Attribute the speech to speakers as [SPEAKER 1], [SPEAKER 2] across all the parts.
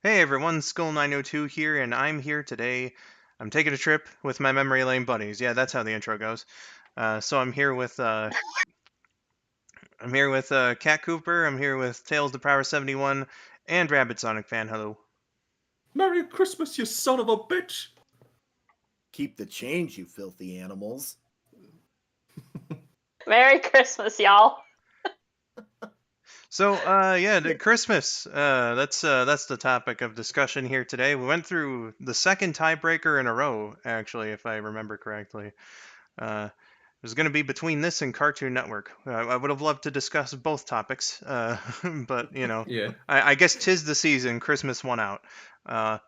[SPEAKER 1] Hey everyone, Skull902 here, and I'm here today. I'm taking a trip with my memory lane buddies. Yeah, that's how the intro goes. So I'm here with Cat Cooper. I'm here with Tails the Power 71 and Rabid Sonic Fan. Hello.
[SPEAKER 2] Merry Christmas, you son of a bitch!
[SPEAKER 3] Keep the change, you filthy animals.
[SPEAKER 4] Merry Christmas, y'all.
[SPEAKER 1] So, Christmas. That's the topic of discussion here today. We went through the second tiebreaker in a row, actually, if I remember correctly. It was going to be between this and Cartoon Network. I would have loved to discuss both topics, but
[SPEAKER 2] Yeah.
[SPEAKER 1] I guess 'tis the season. Christmas won out. Uh,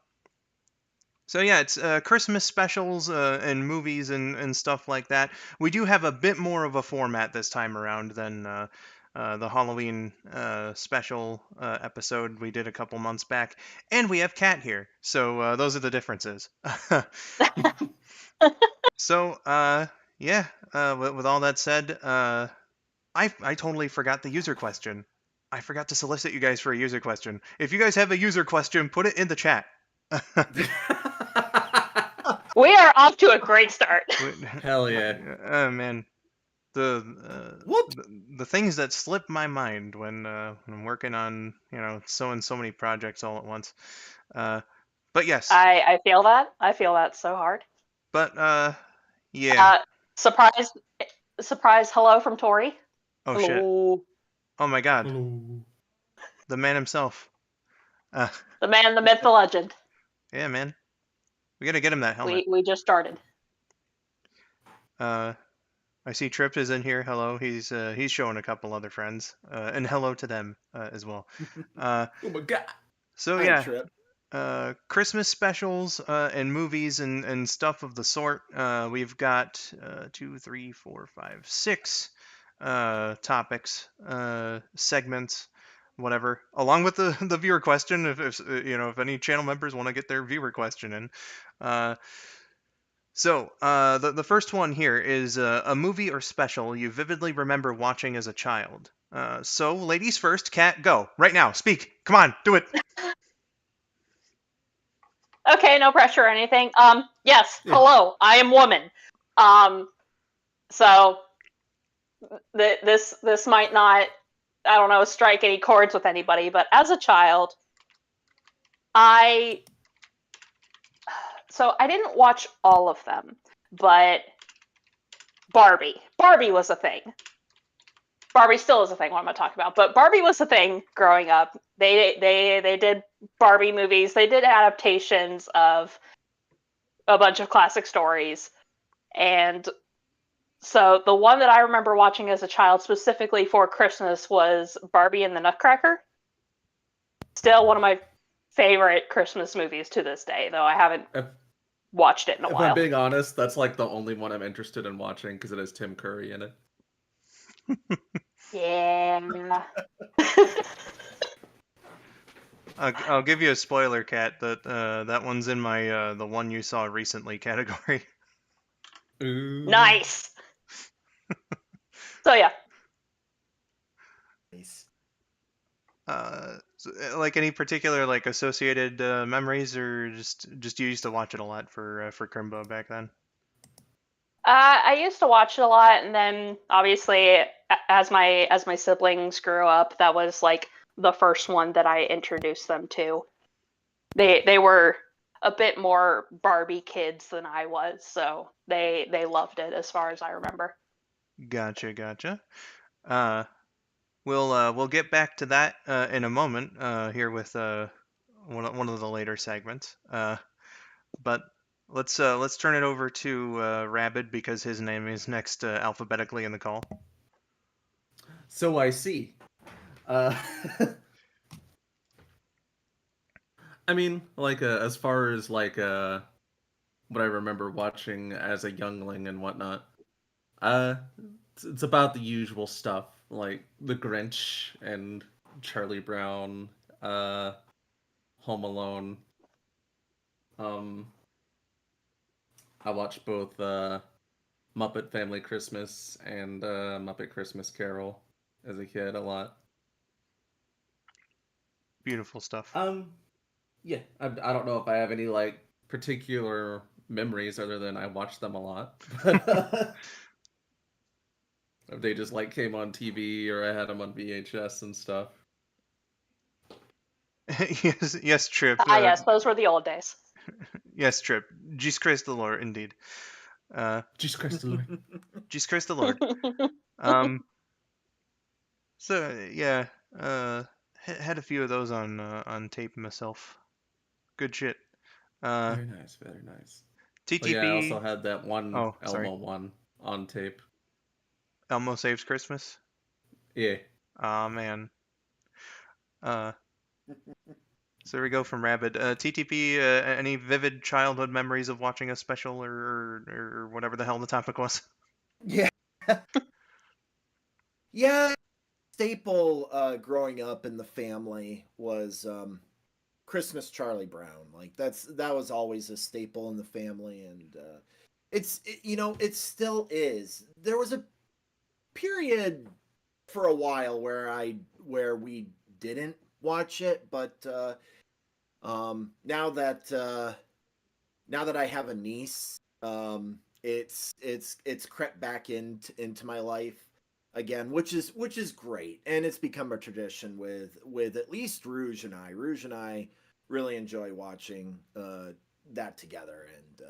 [SPEAKER 1] so yeah, it's Christmas specials and movies and stuff like that. We do have a bit more of a format this time around than the Halloween special episode we did a couple months back, and we have Kat here. So those are the differences. So, with all that said, I totally forgot the user question. I forgot to solicit you guys for a user question. If you guys have a user question, put it in the chat.
[SPEAKER 4] We are off to a great start.
[SPEAKER 2] Hell yeah.
[SPEAKER 1] Oh man, the things that slip my mind when I'm working on so many projects all at once. But yes,
[SPEAKER 4] I feel that. I feel that so hard.
[SPEAKER 1] but yeah.
[SPEAKER 4] Surprise, surprise! Hello from Tori.
[SPEAKER 1] Oh shit.
[SPEAKER 4] Hello.
[SPEAKER 1] Oh my god.
[SPEAKER 2] Hello.
[SPEAKER 1] The man himself.
[SPEAKER 4] The man, the myth, the legend.
[SPEAKER 1] Yeah, man. We gotta get him that helmet.
[SPEAKER 4] We just started.
[SPEAKER 1] I see Trip is in here. Hello. He's showing a couple other friends. And hello to them as well.
[SPEAKER 2] Oh my god.
[SPEAKER 1] So
[SPEAKER 3] Hi,
[SPEAKER 1] yeah,
[SPEAKER 3] Trip.
[SPEAKER 1] Christmas specials and movies and stuff of the sort. We've got 2, 3, 4, 5, 6 topics, segments, whatever, along with the viewer question. If any channel members want to get their viewer question in. The first one here is a movie or special you vividly remember watching as a child. So, ladies first, Kat, go right now. Speak. Come on, do it.
[SPEAKER 4] Okay, no pressure or anything. Yes.
[SPEAKER 2] Yeah.
[SPEAKER 4] Hello, I am woman. So this might not, I don't know, strike any chords with anybody, but as a child, I didn't watch all of them, but Barbie was a thing. Barbie still is a thing. What am I talking about? But Barbie was a thing growing up. They did Barbie movies. They did adaptations of a bunch of classic stories, and so the one that I remember watching as a child specifically for Christmas was Barbie and the Nutcracker. Still one of my favorite Christmas movies to this day, though I haven't watched it in a
[SPEAKER 2] If
[SPEAKER 4] while.
[SPEAKER 2] I'm being honest, that's like the only one I'm interested in watching because it has Tim Curry in it.
[SPEAKER 4] Yeah.
[SPEAKER 1] I'll give you a spoiler, Kat. That one's in my the one you saw recently category.
[SPEAKER 2] Ooh.
[SPEAKER 4] Nice. So yeah.
[SPEAKER 3] Nice.
[SPEAKER 1] Like any particular like associated memories, or just you used to watch it a lot for Crimbo back then?
[SPEAKER 4] I used to watch it a lot, and then obviously as my siblings grew up, that was like the first one that I introduced them to. They were a bit more Barbie kids than I was, so they loved it as far as I remember.
[SPEAKER 1] Gotcha. We'll get back to that in a moment here with one of the later segments. But let's turn it over to Rabid because his name is next alphabetically in the call.
[SPEAKER 2] So I see. I mean, like, as far as like what I remember watching as a youngling and whatnot, it's about the usual stuff, like The Grinch and Charlie Brown, Home Alone. I watched both Muppet Family Christmas and Muppet Christmas Carol as a kid a lot.
[SPEAKER 1] Beautiful stuff.
[SPEAKER 2] Yeah, I don't know if I have any like particular memories other than I watched them a lot, but they just like came on TV or I had them on VHS and stuff.
[SPEAKER 1] Yes, yes, Trip.
[SPEAKER 4] Ah, yes, those were the old days.
[SPEAKER 1] Yes, Trip. Jesus Christ the Lord, indeed.
[SPEAKER 2] Jesus Christ, the Lord.
[SPEAKER 1] Jesus Christ the Lord. Um, so yeah, had a few of those on tape myself. Good shit. Uh,
[SPEAKER 2] Very nice, very nice. Oh yeah, I also
[SPEAKER 1] TTP.
[SPEAKER 2] had that one
[SPEAKER 1] Oh, sorry.
[SPEAKER 2] Elmo one on tape.
[SPEAKER 1] Elmo Saves Christmas.
[SPEAKER 2] Yeah.
[SPEAKER 1] Aw, man. Uh, so we go from Rabid. TTP. Any vivid childhood memories of watching a special or whatever the hell the topic was?
[SPEAKER 3] Yeah. Yeah. Staple growing up in the family was Christmas Charlie Brown. Like that was always a staple in the family, and it still is. There was a period for a while where we didn't watch it, but now that I have a niece, it's crept back into my life again, which is great, and it's become a tradition with at least Rouge and I. Rouge and I really enjoy watching that together, and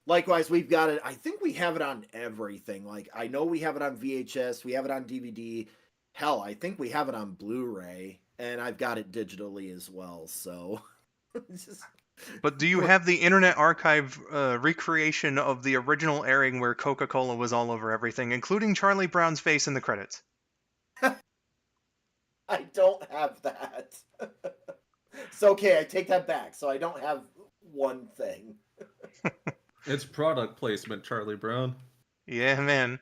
[SPEAKER 3] likewise, we've got it. I think we have it on everything. Like I know we have it on VHS, we have it on DVD. Hell, I think we have it on Blu-ray, and I've got it digitally as well. So, it's just
[SPEAKER 1] But do you
[SPEAKER 3] we're
[SPEAKER 1] have the Internet Archive recreation of the original airing where Coca-Cola was all over everything, including Charlie Brown's face in the credits?
[SPEAKER 3] I don't have that. So okay, I take that back. So I don't have one thing.
[SPEAKER 2] It's product placement, Charlie Brown.
[SPEAKER 1] Yeah, man.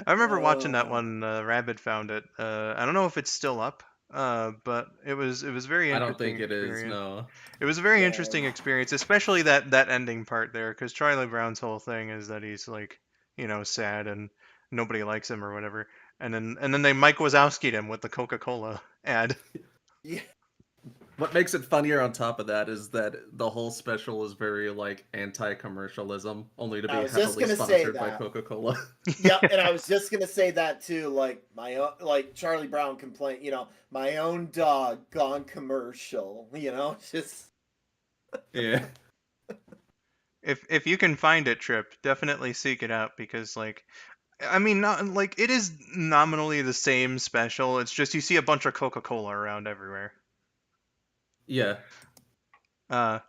[SPEAKER 1] I remember watching that
[SPEAKER 3] Uh,
[SPEAKER 1] one. Rabid found it. I don't know if it's still up, but it was a very
[SPEAKER 2] I don't
[SPEAKER 1] interesting
[SPEAKER 2] think it is,
[SPEAKER 1] experience.
[SPEAKER 2] no.
[SPEAKER 1] It was a very
[SPEAKER 3] Dang.
[SPEAKER 1] interesting experience, especially that ending part there, because Charlie Brown's whole thing is that he's like, sad and nobody likes him or whatever, and then they Mike Wazowski'd him with the Coca-Cola ad.
[SPEAKER 3] Yeah,
[SPEAKER 2] What makes it funnier on top of that is that the whole special is very like anti-commercialism, only to
[SPEAKER 3] I
[SPEAKER 2] be
[SPEAKER 3] was just
[SPEAKER 2] heavily
[SPEAKER 3] gonna say
[SPEAKER 2] sponsored by
[SPEAKER 3] that.
[SPEAKER 2] Coca-Cola.
[SPEAKER 3] Yep, and I was just gonna say that too. Like my own, like Charlie Brown complaint. My own dog gone commercial. Just
[SPEAKER 2] Yeah.
[SPEAKER 1] If you can find it, Trip, definitely seek it out because like I mean not like it is nominally the same special. It's just you see a bunch of Coca-Cola around everywhere.
[SPEAKER 2] Yeah.
[SPEAKER 1] Uh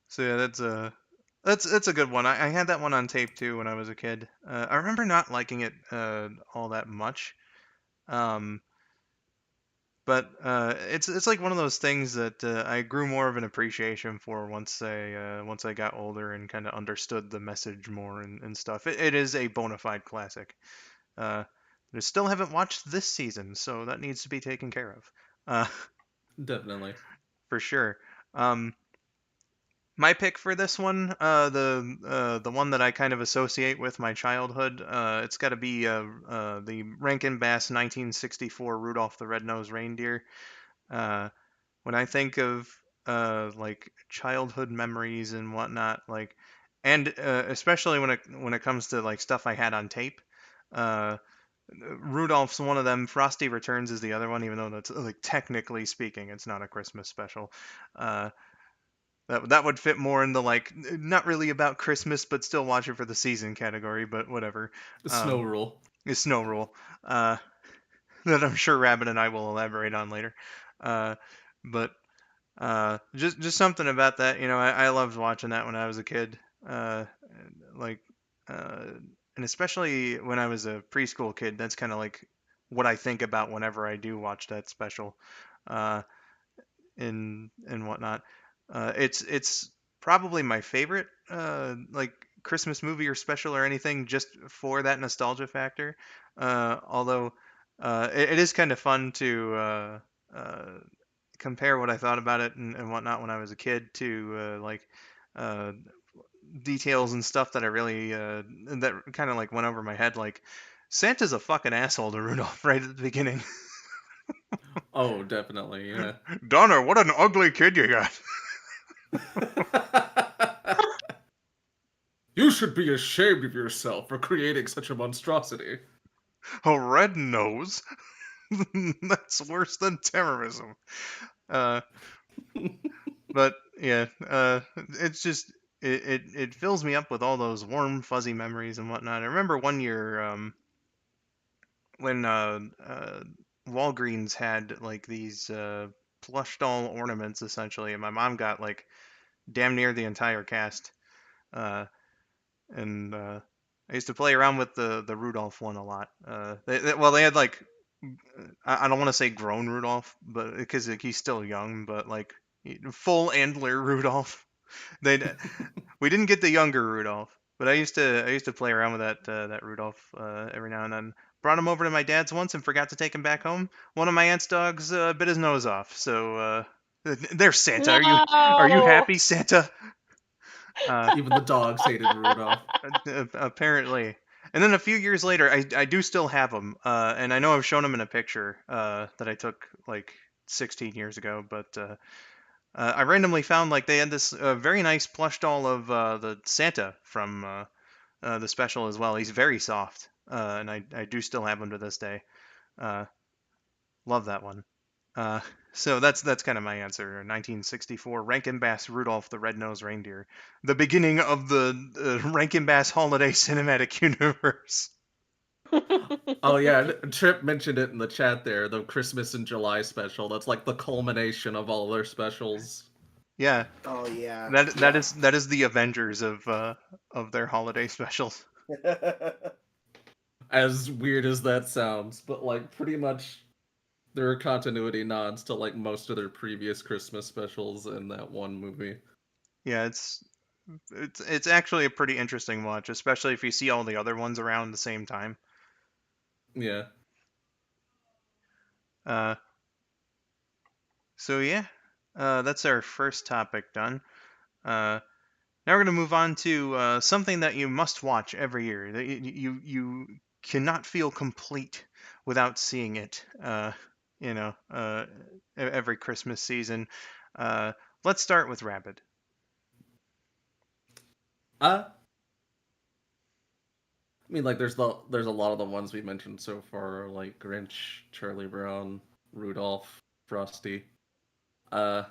[SPEAKER 1] so yeah, that's a good one. I had that one on tape too when I was a kid. I remember not liking it all that much. Um but it's like one of those things that I grew more of an appreciation for once I got older and kind of understood the message more and stuff. It is a bona fide classic. Uh, I still haven't watched this season, so that needs to be taken care of. Uh,
[SPEAKER 2] Definitely.
[SPEAKER 1] for sure. Um, my pick for this one, the one that I kind of associate with my childhood, it's got to be the Rankin Bass 1964 Rudolph the Red-Nosed Reindeer. Uh, when I think of like childhood memories and whatnot, like, and especially when it comes to like stuff I had on tape, uh, Rudolph's one of them. Frosty Returns is the other one, even though that's like technically speaking, it's not a Christmas special. Uh, that would fit more in the like not really about Christmas, but still watch it for the season category. But whatever.
[SPEAKER 2] The snow
[SPEAKER 1] Um,
[SPEAKER 2] rule.
[SPEAKER 1] is Snow Rule. That I'm sure Rabbit and I will elaborate on later. Uh, but just something about that. I loved watching that when I was a kid. Like, uh, and especially when I was a preschool kid, that's kind of like what I think about whenever I do watch that special, uh, and whatnot. It's probably my favorite, like Christmas movie or special or anything, just for that nostalgia factor. Although, it is kind of fun to. Uh, compare what I thought about it and whatnot when I was a kid to uh, details and stuff that I really that kind of like went over my head. Like Santa's a fucking asshole to Rudolph right at the beginning.
[SPEAKER 2] Oh, definitely, yeah.
[SPEAKER 1] Donner, what an ugly kid you got.
[SPEAKER 2] You should be ashamed of yourself for creating such a monstrosity.
[SPEAKER 1] A red nose? That's worse than terrorism. But yeah, it's just it fills me up with all those warm fuzzy memories and whatnot. I remember one year when Walgreens had like these plush doll ornaments essentially, and my mom got like damn near the entire cast. Uh, and I used to play around with the Rudolph one a lot. Well, they had like I don't want to say grown Rudolph, but because like, he's still young, but like full antler Rudolph. They we didn't get the younger Rudolph, but I used to play around with that Rudolph every now and then. Brought him over to my dad's once and forgot to take him back home. One of my aunt's dogs bit his nose off. So there's Santa. Are you
[SPEAKER 4] No.
[SPEAKER 1] happy, Santa?
[SPEAKER 2] Even the dogs hated Rudolph.
[SPEAKER 1] Apparently. And then a few years later, I do still have them, and I know I've shown them in a picture that I took like 16 years ago. But I randomly found like they had this very nice plush doll of the Santa from the special as well. He's very soft, and I do still have him to this day. Uh, love that one. Uh, so that's kind of my answer. 1964 Rankin Bass Rudolph the Red-Nosed Reindeer, the beginning of the Rankin Bass Holiday Cinematic Universe.
[SPEAKER 2] Oh yeah, Trip mentioned it in the chat there, the Christmas in July special. That's like the culmination of all their specials.
[SPEAKER 1] Yeah,
[SPEAKER 3] Oh yeah.
[SPEAKER 1] that is the Avengers of their holiday specials.
[SPEAKER 2] As weird as that sounds, but like pretty much there are continuity nods to like most of their previous Christmas specials in that one movie.
[SPEAKER 1] Yeah, it's actually a pretty interesting watch, especially if you see all the other ones around the same time.
[SPEAKER 2] Yeah.
[SPEAKER 1] Uh, so yeah, that's our first topic done. Now we're going to move on to something that you must watch every year. That you cannot feel complete without seeing it. Every Christmas season. Uh, let's start with Rabid.
[SPEAKER 2] I mean like there's a lot of the ones we mentioned so far, like Grinch, Charlie Brown, Rudolph, Frosty. Uh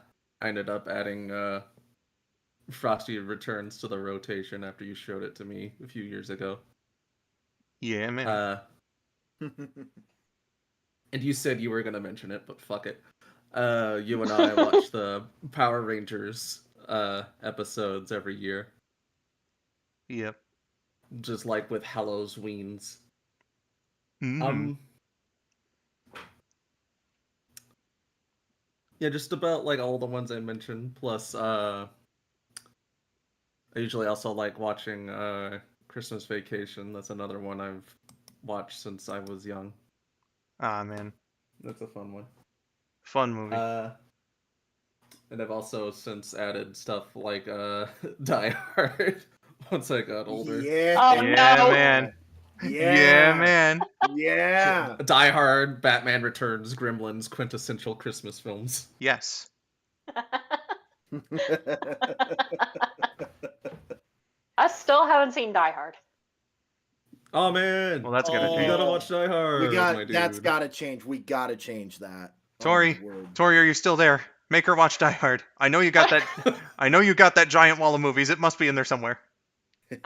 [SPEAKER 2] I ended up adding Frosty Returns to the rotation after you showed it to me a few years ago.
[SPEAKER 1] Yeah, man.
[SPEAKER 2] Uh, and you said you were gonna mention it, but fuck it. You and I watch the Power Rangers episodes every year,
[SPEAKER 1] Yep.
[SPEAKER 2] just like with Halloween's.
[SPEAKER 1] Hmm.
[SPEAKER 2] Um, yeah, just about like all the ones I mentioned. Plus, I usually also like watching Christmas Vacation. That's another one I've watched since I was young.
[SPEAKER 1] Ah, man.
[SPEAKER 2] That's a fun one.
[SPEAKER 1] Fun movie.
[SPEAKER 2] And I've also since added stuff like Die Hard once I got older.
[SPEAKER 3] Yeah.
[SPEAKER 4] Oh,
[SPEAKER 1] Yeah,
[SPEAKER 4] no.
[SPEAKER 1] man.
[SPEAKER 3] Yeah.
[SPEAKER 1] Yeah, man.
[SPEAKER 3] Yeah.
[SPEAKER 2] Die Hard, Batman Returns, Gremlins, quintessential Christmas films.
[SPEAKER 1] Yes.
[SPEAKER 4] I still haven't seen Die Hard.
[SPEAKER 2] Oh man!
[SPEAKER 1] Well, that's gonna
[SPEAKER 2] You
[SPEAKER 1] change.
[SPEAKER 2] gotta watch Die Hard, my dude.
[SPEAKER 3] That's gotta change. We gotta change that.
[SPEAKER 1] Tori,
[SPEAKER 3] Oh, my word.
[SPEAKER 1] Tori, are you still there? Make her watch Die Hard. I know you got that. I know you got that giant wall of movies. It must be in there somewhere.
[SPEAKER 4] I'm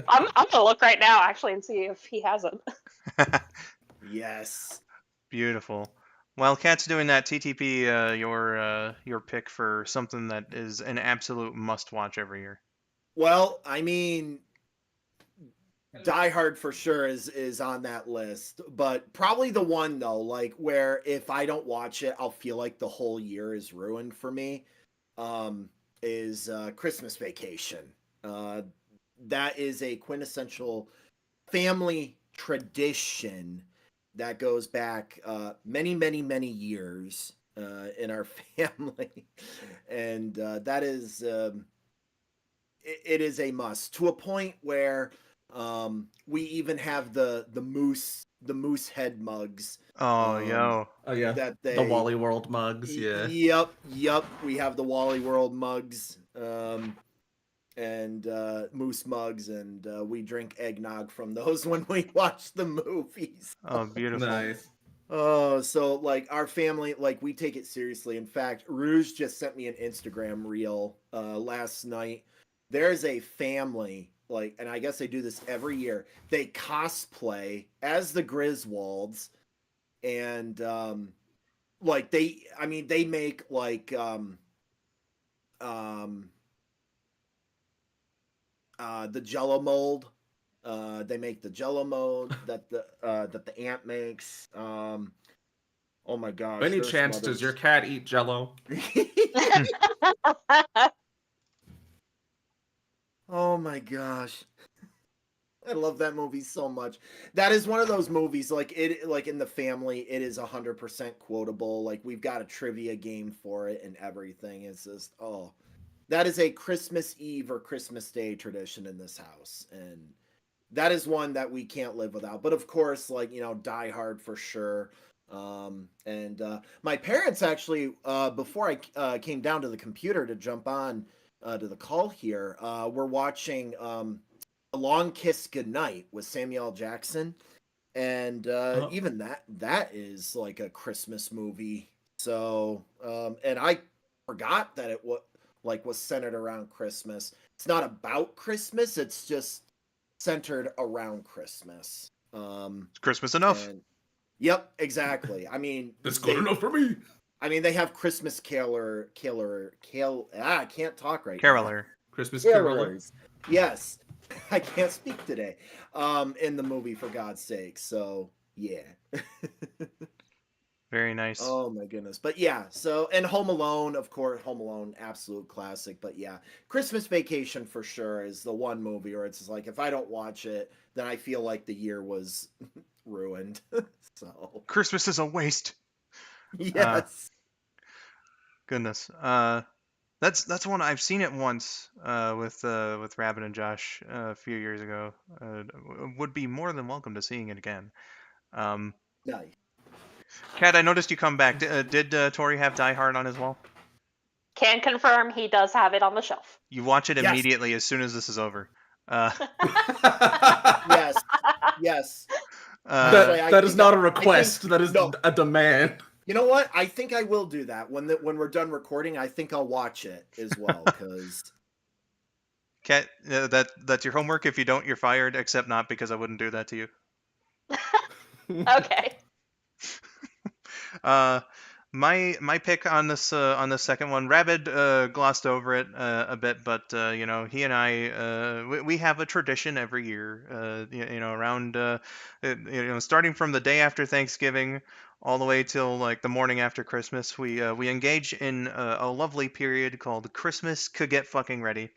[SPEAKER 4] gonna look right now actually and see if he hasn't.
[SPEAKER 3] Yes.
[SPEAKER 1] Beautiful. While Kat's doing that, TTP, your pick for something that is an absolute must-watch every year.
[SPEAKER 3] Well, I mean, Die Hard for sure is on that list, but probably the one though, like where if I don't watch it, I'll feel like the whole year is ruined for me. Is Christmas Vacation. That is a quintessential family tradition that goes back many, many, many years in our family, and that is it is a must to a point where We even have the moose head mugs.
[SPEAKER 1] Oh,
[SPEAKER 3] Um,
[SPEAKER 1] yo.
[SPEAKER 2] Oh yeah,
[SPEAKER 3] that
[SPEAKER 2] the
[SPEAKER 3] they
[SPEAKER 2] Wally World mugs. Yeah.
[SPEAKER 3] Yep. We have the Wally World mugs, and moose mugs, and we drink eggnog from those when we watch the movies.
[SPEAKER 1] Oh, beautiful.
[SPEAKER 2] Nice.
[SPEAKER 3] Oh, so like our family, like we take it seriously. In fact, Rouge just sent me an Instagram reel last night. There's a family, like, and I guess they do this every year. They cosplay as the Griswolds, and like I mean, they make like um the Jello mold. They make the Jello mold that the ant makes. Oh my
[SPEAKER 2] By
[SPEAKER 3] gosh,
[SPEAKER 2] any
[SPEAKER 3] there's some
[SPEAKER 2] chance, does your
[SPEAKER 3] others.
[SPEAKER 2] cat eat Jello?
[SPEAKER 3] Oh my gosh. I love that movie so much. That is one of those movies like in the family it is 100% quotable. Like we've got a trivia game for it and everything. It's just that is a Christmas Eve or Christmas Day tradition in this house, and that is one that we can't live without. But of course, like, Die Hard for sure. And my parents actually, before I came down to the computer to jump on to the call here, were watching A Long Kiss Goodnight with Samuel L. Jackson, and
[SPEAKER 2] Uh,
[SPEAKER 3] even that is like a Christmas movie. So, and I forgot that it was centered around Christmas. It's not about Christmas. It's just centered around Christmas.
[SPEAKER 1] It's Christmas enough.
[SPEAKER 3] And yep, exactly. I mean,
[SPEAKER 2] that's good enough for me.
[SPEAKER 3] they have Christmas I can't talk right now.
[SPEAKER 1] Caroler.
[SPEAKER 2] Christmas Caroler.
[SPEAKER 3] Carolers. Yes. I can't speak today. In the movie, for God's sake. So yeah.
[SPEAKER 1] Very nice.
[SPEAKER 3] Oh my goodness. But yeah, so and Home Alone, of course, Home Alone, absolute classic. But yeah, Christmas Vacation for sure is the one movie where it's just like if I don't watch it, then I feel like the year was ruined. So
[SPEAKER 1] Christmas is a waste.
[SPEAKER 3] yes.
[SPEAKER 1] Goodness. That's one I've seen it once with Rabid and Josh a few years ago. Would be more than welcome to seeing it again. Um,
[SPEAKER 3] Nice.
[SPEAKER 1] Kat, I noticed you come back. Did Tori have Die Hard on as well?
[SPEAKER 4] Can confirm he does have it on the shelf.
[SPEAKER 1] You watch it
[SPEAKER 3] Yes.
[SPEAKER 1] immediately as soon as this is over.
[SPEAKER 3] Yes. Yes.
[SPEAKER 1] Uh,
[SPEAKER 3] I
[SPEAKER 2] that is
[SPEAKER 3] think
[SPEAKER 2] not
[SPEAKER 3] that-
[SPEAKER 2] a request. That is
[SPEAKER 3] no.
[SPEAKER 2] a demand.
[SPEAKER 3] You know what? I think I will do that when we're done recording. I think I'll watch it as well because
[SPEAKER 1] Kat, that's your homework. If you don't, you're fired. Except not because I wouldn't do that to you.
[SPEAKER 4] Okay.
[SPEAKER 1] My pick on this second one, Rabid glossed over it a bit, but he and I we have a tradition every year, around starting from the day after Thanksgiving all the way till like the morning after Christmas, we engage in a lovely period called Christmas could get fucking ready.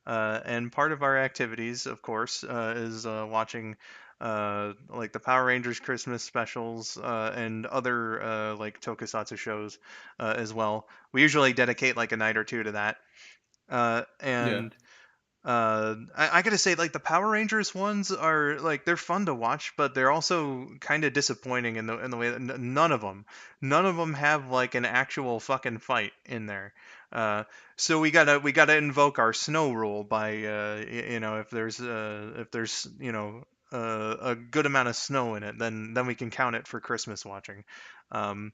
[SPEAKER 1] And part of our activities, of course, is watching like the Power Rangers Christmas specials and other like tokusatsu shows as well. We usually dedicate like a night or two to that.
[SPEAKER 2] Yeah.
[SPEAKER 1] And I gotta say, like the Power Rangers ones are like they're fun to watch, but they're also kind of disappointing in the way that none of them have like an actual fucking fight in there. So we gotta invoke our snow rule by if there's a good amount of snow in it, then we can count it for Christmas watching. Um,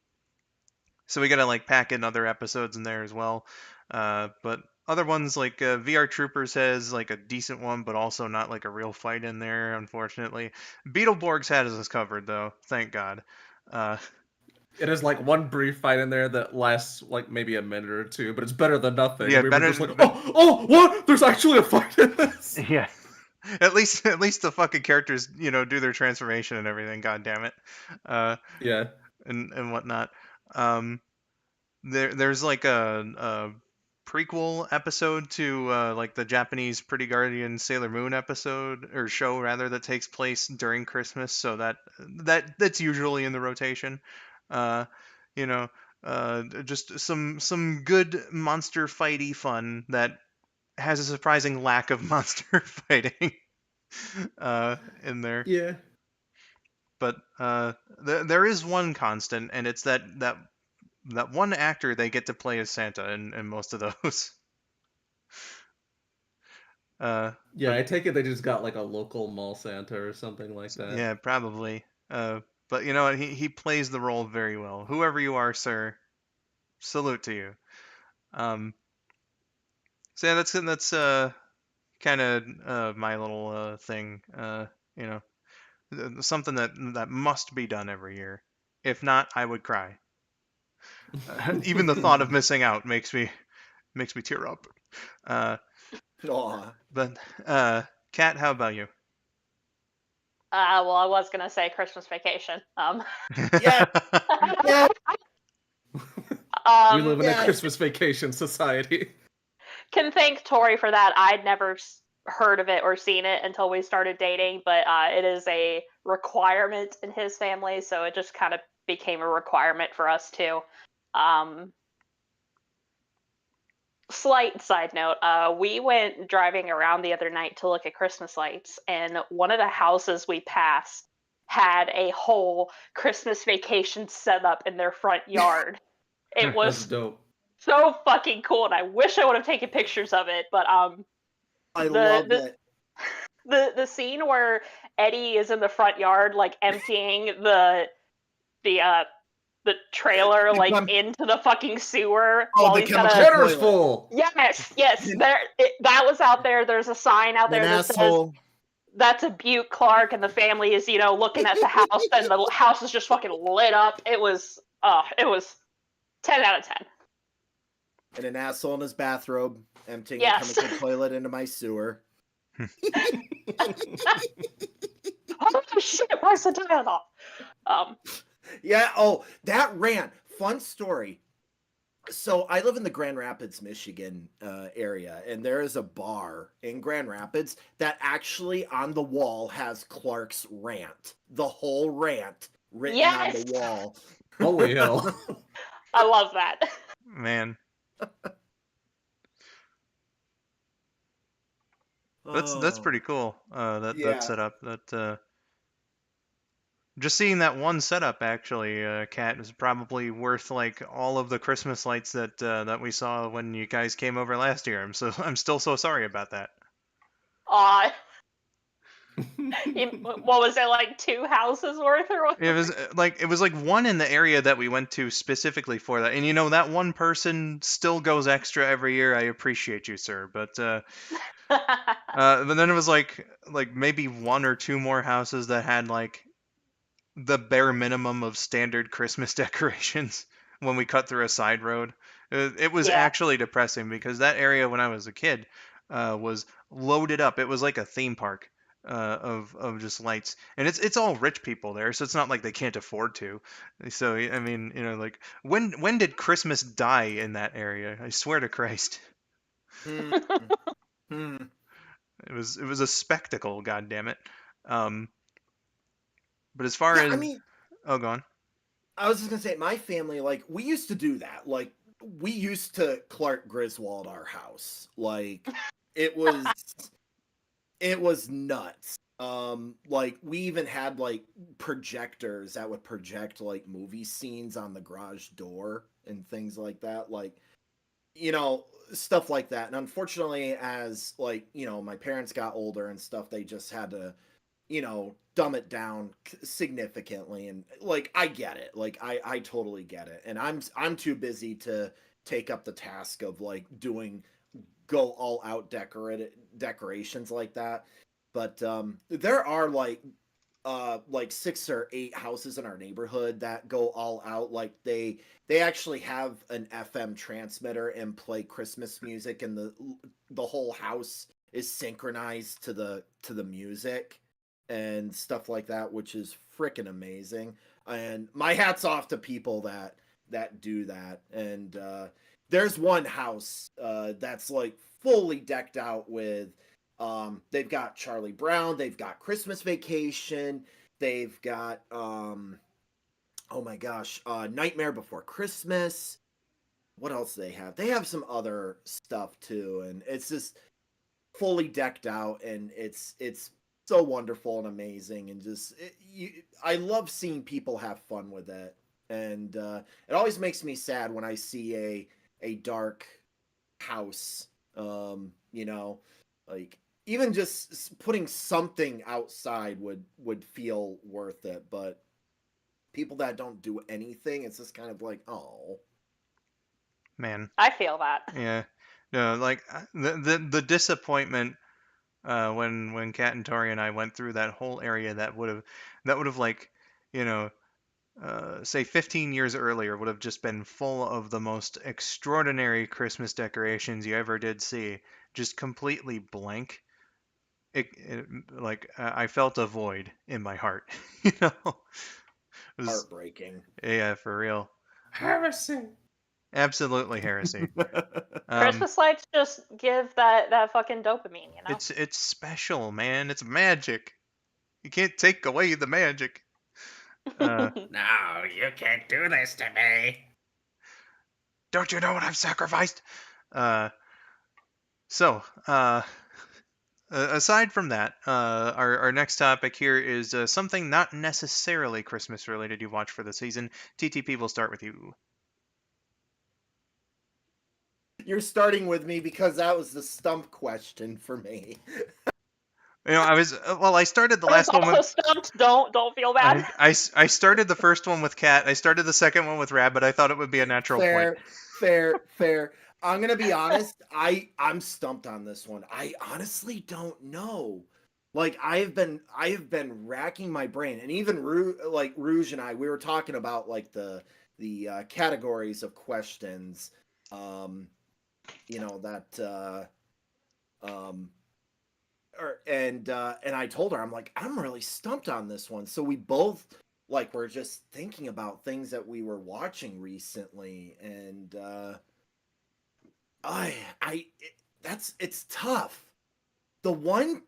[SPEAKER 1] so we gotta like pack in other episodes in there as well. But other ones like VR Troopers has like a decent one, but also not like a real fight in there, unfortunately. Beetleborgs has us covered though, thank God. Uh,
[SPEAKER 2] It has like one brief fight in there that lasts like maybe a minute or two, but it's better than nothing.
[SPEAKER 1] Yeah,
[SPEAKER 2] We were
[SPEAKER 1] better
[SPEAKER 2] just like,
[SPEAKER 1] than-
[SPEAKER 2] oh, what? There's actually a fight in this.
[SPEAKER 1] yeah. At least the fucking characters, do their transformation and everything. God damn it,
[SPEAKER 2] Yeah.
[SPEAKER 1] and whatnot. Um, there's like a prequel episode to like the Japanese Pretty Guardian Sailor Moon episode or show rather that takes place during Christmas, so that's usually in the rotation. Uh, you know, just some good monster fighty fun that has a surprising lack of monster fighting. in there.
[SPEAKER 2] Yeah.
[SPEAKER 1] But there is one constant, and it's that one actor they get to play as Santa in most of those.
[SPEAKER 2] Yeah,
[SPEAKER 1] But
[SPEAKER 2] I take it they just got like a local mall Santa or something like that.
[SPEAKER 1] yeah, probably. But you know what? He plays the role very well. Whoever you are, sir, salute to you. Um, so yeah, that's kind of my little thing. You know, something that must be done every year. If not, I would cry. Even the thought of missing out makes me tear up. Uh,
[SPEAKER 3] Aw.
[SPEAKER 1] but Kat, how about you?
[SPEAKER 4] Well, I was gonna say Christmas Vacation.
[SPEAKER 3] Yeah, yeah,
[SPEAKER 2] We live in a
[SPEAKER 3] yeah.
[SPEAKER 2] Christmas vacation society.
[SPEAKER 4] can thank Tori for that. I'd never heard of it or seen it until we started dating, but it is a requirement in his family, so it just kind of became a requirement for us too. Um, Slight side note, we went driving around the other night to look at Christmas lights, and one of the houses we passed had a whole Christmas Vacation set up in their front yard. It
[SPEAKER 2] That's
[SPEAKER 4] was
[SPEAKER 2] dope.
[SPEAKER 4] so fucking cool, and I wish I would have taken pictures of it. But
[SPEAKER 3] I
[SPEAKER 4] the
[SPEAKER 3] love
[SPEAKER 4] the
[SPEAKER 3] it.
[SPEAKER 4] the scene where Eddie is in the front yard, like emptying the the trailer like
[SPEAKER 3] Become-
[SPEAKER 4] into the fucking sewer
[SPEAKER 3] Oh,
[SPEAKER 4] while
[SPEAKER 3] the
[SPEAKER 4] he's got
[SPEAKER 3] chemical
[SPEAKER 4] a
[SPEAKER 2] Jenner's
[SPEAKER 3] toilet.
[SPEAKER 2] full.
[SPEAKER 4] yes that was out there. There's a sign out
[SPEAKER 3] An
[SPEAKER 4] there that says
[SPEAKER 3] asshole.
[SPEAKER 4] that's a Butte Clark, and the family is looking at the house, and the house is just fucking lit up. It was 10 out of 10.
[SPEAKER 3] And an asshole in his bathrobe, emptying
[SPEAKER 4] Yes.
[SPEAKER 3] a chemical toilet into my sewer.
[SPEAKER 4] Oh shit! Where's the Tylenol?
[SPEAKER 3] Yeah, oh, that ran. Fun story. So I live in the Grand Rapids, Michigan area, and there is a bar in Grand Rapids that actually on the wall has Clark's rant. The whole rant written
[SPEAKER 4] Yes!
[SPEAKER 3] on the wall.
[SPEAKER 2] Holy hell.
[SPEAKER 4] I love that.
[SPEAKER 1] Man, that's
[SPEAKER 3] Oh,
[SPEAKER 1] pretty cool. That
[SPEAKER 3] yeah.
[SPEAKER 1] setup. That just seeing that one setup actually, Kat, is probably worth like all of the Christmas lights that we saw when you guys came over last year. I'm still so sorry about that.
[SPEAKER 4] Aw. What was it, like 2 houses worth or what?
[SPEAKER 1] It was like one in the area that we went to specifically for that, and that one person still goes extra every year. I appreciate you, sir, but then it was like maybe one or two more houses that had like the bare minimum of standard Christmas decorations when we cut through a side road. It was
[SPEAKER 4] Yeah.
[SPEAKER 1] actually depressing because that area when I was a kid was loaded up. It was like a theme park of just lights, and it's all rich people there, so it's not like they can't afford to. So I mean, like when did Christmas die in that area? I swear to Christ,
[SPEAKER 3] Hmm. Hmm.
[SPEAKER 1] it was a spectacle. God damn it. Um, but as far
[SPEAKER 3] Yeah, I
[SPEAKER 1] as
[SPEAKER 3] mean,
[SPEAKER 1] oh, go on.
[SPEAKER 3] I was just gonna say, my family, like, we used to do that. Like, we used to Clark Griswold our house. Like, it was, it was nuts. Like, we even had like projectors that would project like movie scenes on the garage door and things like that. Like, stuff like that. And unfortunately, as like, my parents got older and stuff, they just had to, dumb it down significantly. And like, I get it. Like, I totally get it. And I'm too busy to take up the task of like doing go all out decorations like that. But there are like 6 or 8 houses in our neighborhood that go all out. Like, they actually have an FM transmitter and play Christmas music, and the whole house is synchronized to the music and stuff like that, which is freaking amazing. And my hat's off to people that do that. And there's one house that's like fully decked out with they've got Charlie Brown, they've got Christmas Vacation, they've got oh my gosh, Nightmare Before Christmas. What else do they have? They have some other stuff too, and it's just fully decked out, and it's so wonderful and amazing, and just I love seeing people have fun with it, and it always makes me sad when I see a dark house. You know, like even just putting something outside would feel worth it, but people that don't do anything, it's just kind of like, oh
[SPEAKER 1] Man,
[SPEAKER 4] I feel that.
[SPEAKER 1] yeah. No, like the disappointment when Kat and Tori and I went through that whole area that would have like, you know, say 15 years earlier would have just been full of the most extraordinary Christmas decorations you ever did see, just completely blank. Like I felt a void in my heart, you know. It was,
[SPEAKER 3] heartbreaking.
[SPEAKER 1] yeah, for real,
[SPEAKER 2] Heresy.
[SPEAKER 1] absolutely heresy. Um,
[SPEAKER 4] Christmas lights just give that fucking dopamine, you know.
[SPEAKER 1] it's special, man. It's magic. You can't take away the magic. Uh,
[SPEAKER 2] No, you can't do this to me.
[SPEAKER 1] don't you know what I've sacrificed? Uh, so, aside from that, our next topic here is something not necessarily Christmas related you watch for the season. TTP, will start with you.
[SPEAKER 3] You're starting with me because that was the stump question for me.
[SPEAKER 1] You know, I started the
[SPEAKER 4] I was
[SPEAKER 1] last one
[SPEAKER 4] also
[SPEAKER 1] with.
[SPEAKER 4] stumped. Don't feel bad.
[SPEAKER 1] I started the first one with Cat. I started the second one with Rabid. I thought it would be a natural point.
[SPEAKER 3] Fair. I'm gonna be honest. I'm stumped on this one. I honestly don't know. Like I have been racking my brain, and even Rouge and I, we were talking about like the categories of questions. You know that and I told her, I'm like, I'm really stumped on this one. So we both like were just thinking about things that we were watching recently, and it's tough. The one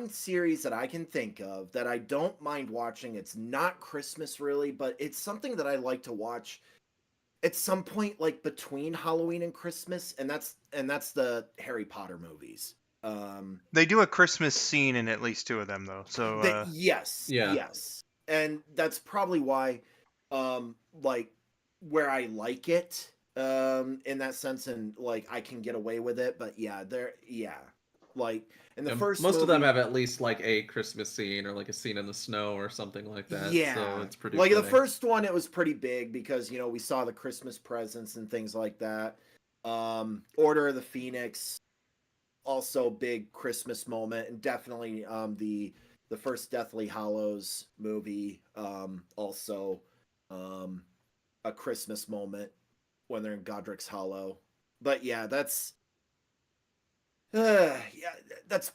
[SPEAKER 3] series that I can think of that I don't mind watching, it's not Christmas really, but it's something that I like to watch at some point like between Halloween and Christmas, and that's the Harry Potter movies.
[SPEAKER 1] They do a Christmas scene in at least two of them, though. So,
[SPEAKER 3] Yes,
[SPEAKER 2] Yeah.
[SPEAKER 3] yes, and that's probably why, like where I like it, in that sense, and like I can get away with it. But yeah, like in the first
[SPEAKER 2] Most of them
[SPEAKER 3] movie,
[SPEAKER 2] have at least like a Christmas scene or like a scene in the snow or something like that. So
[SPEAKER 3] yeah,
[SPEAKER 2] it's pretty
[SPEAKER 3] like the
[SPEAKER 2] fitting.
[SPEAKER 3] first one, it was pretty big because we saw the Christmas presents and things like that. Order of the Phoenix, also big Christmas moment, and definitely the first Deathly Hallows movie, also a Christmas moment when they're in Godric's Hollow. But yeah, that's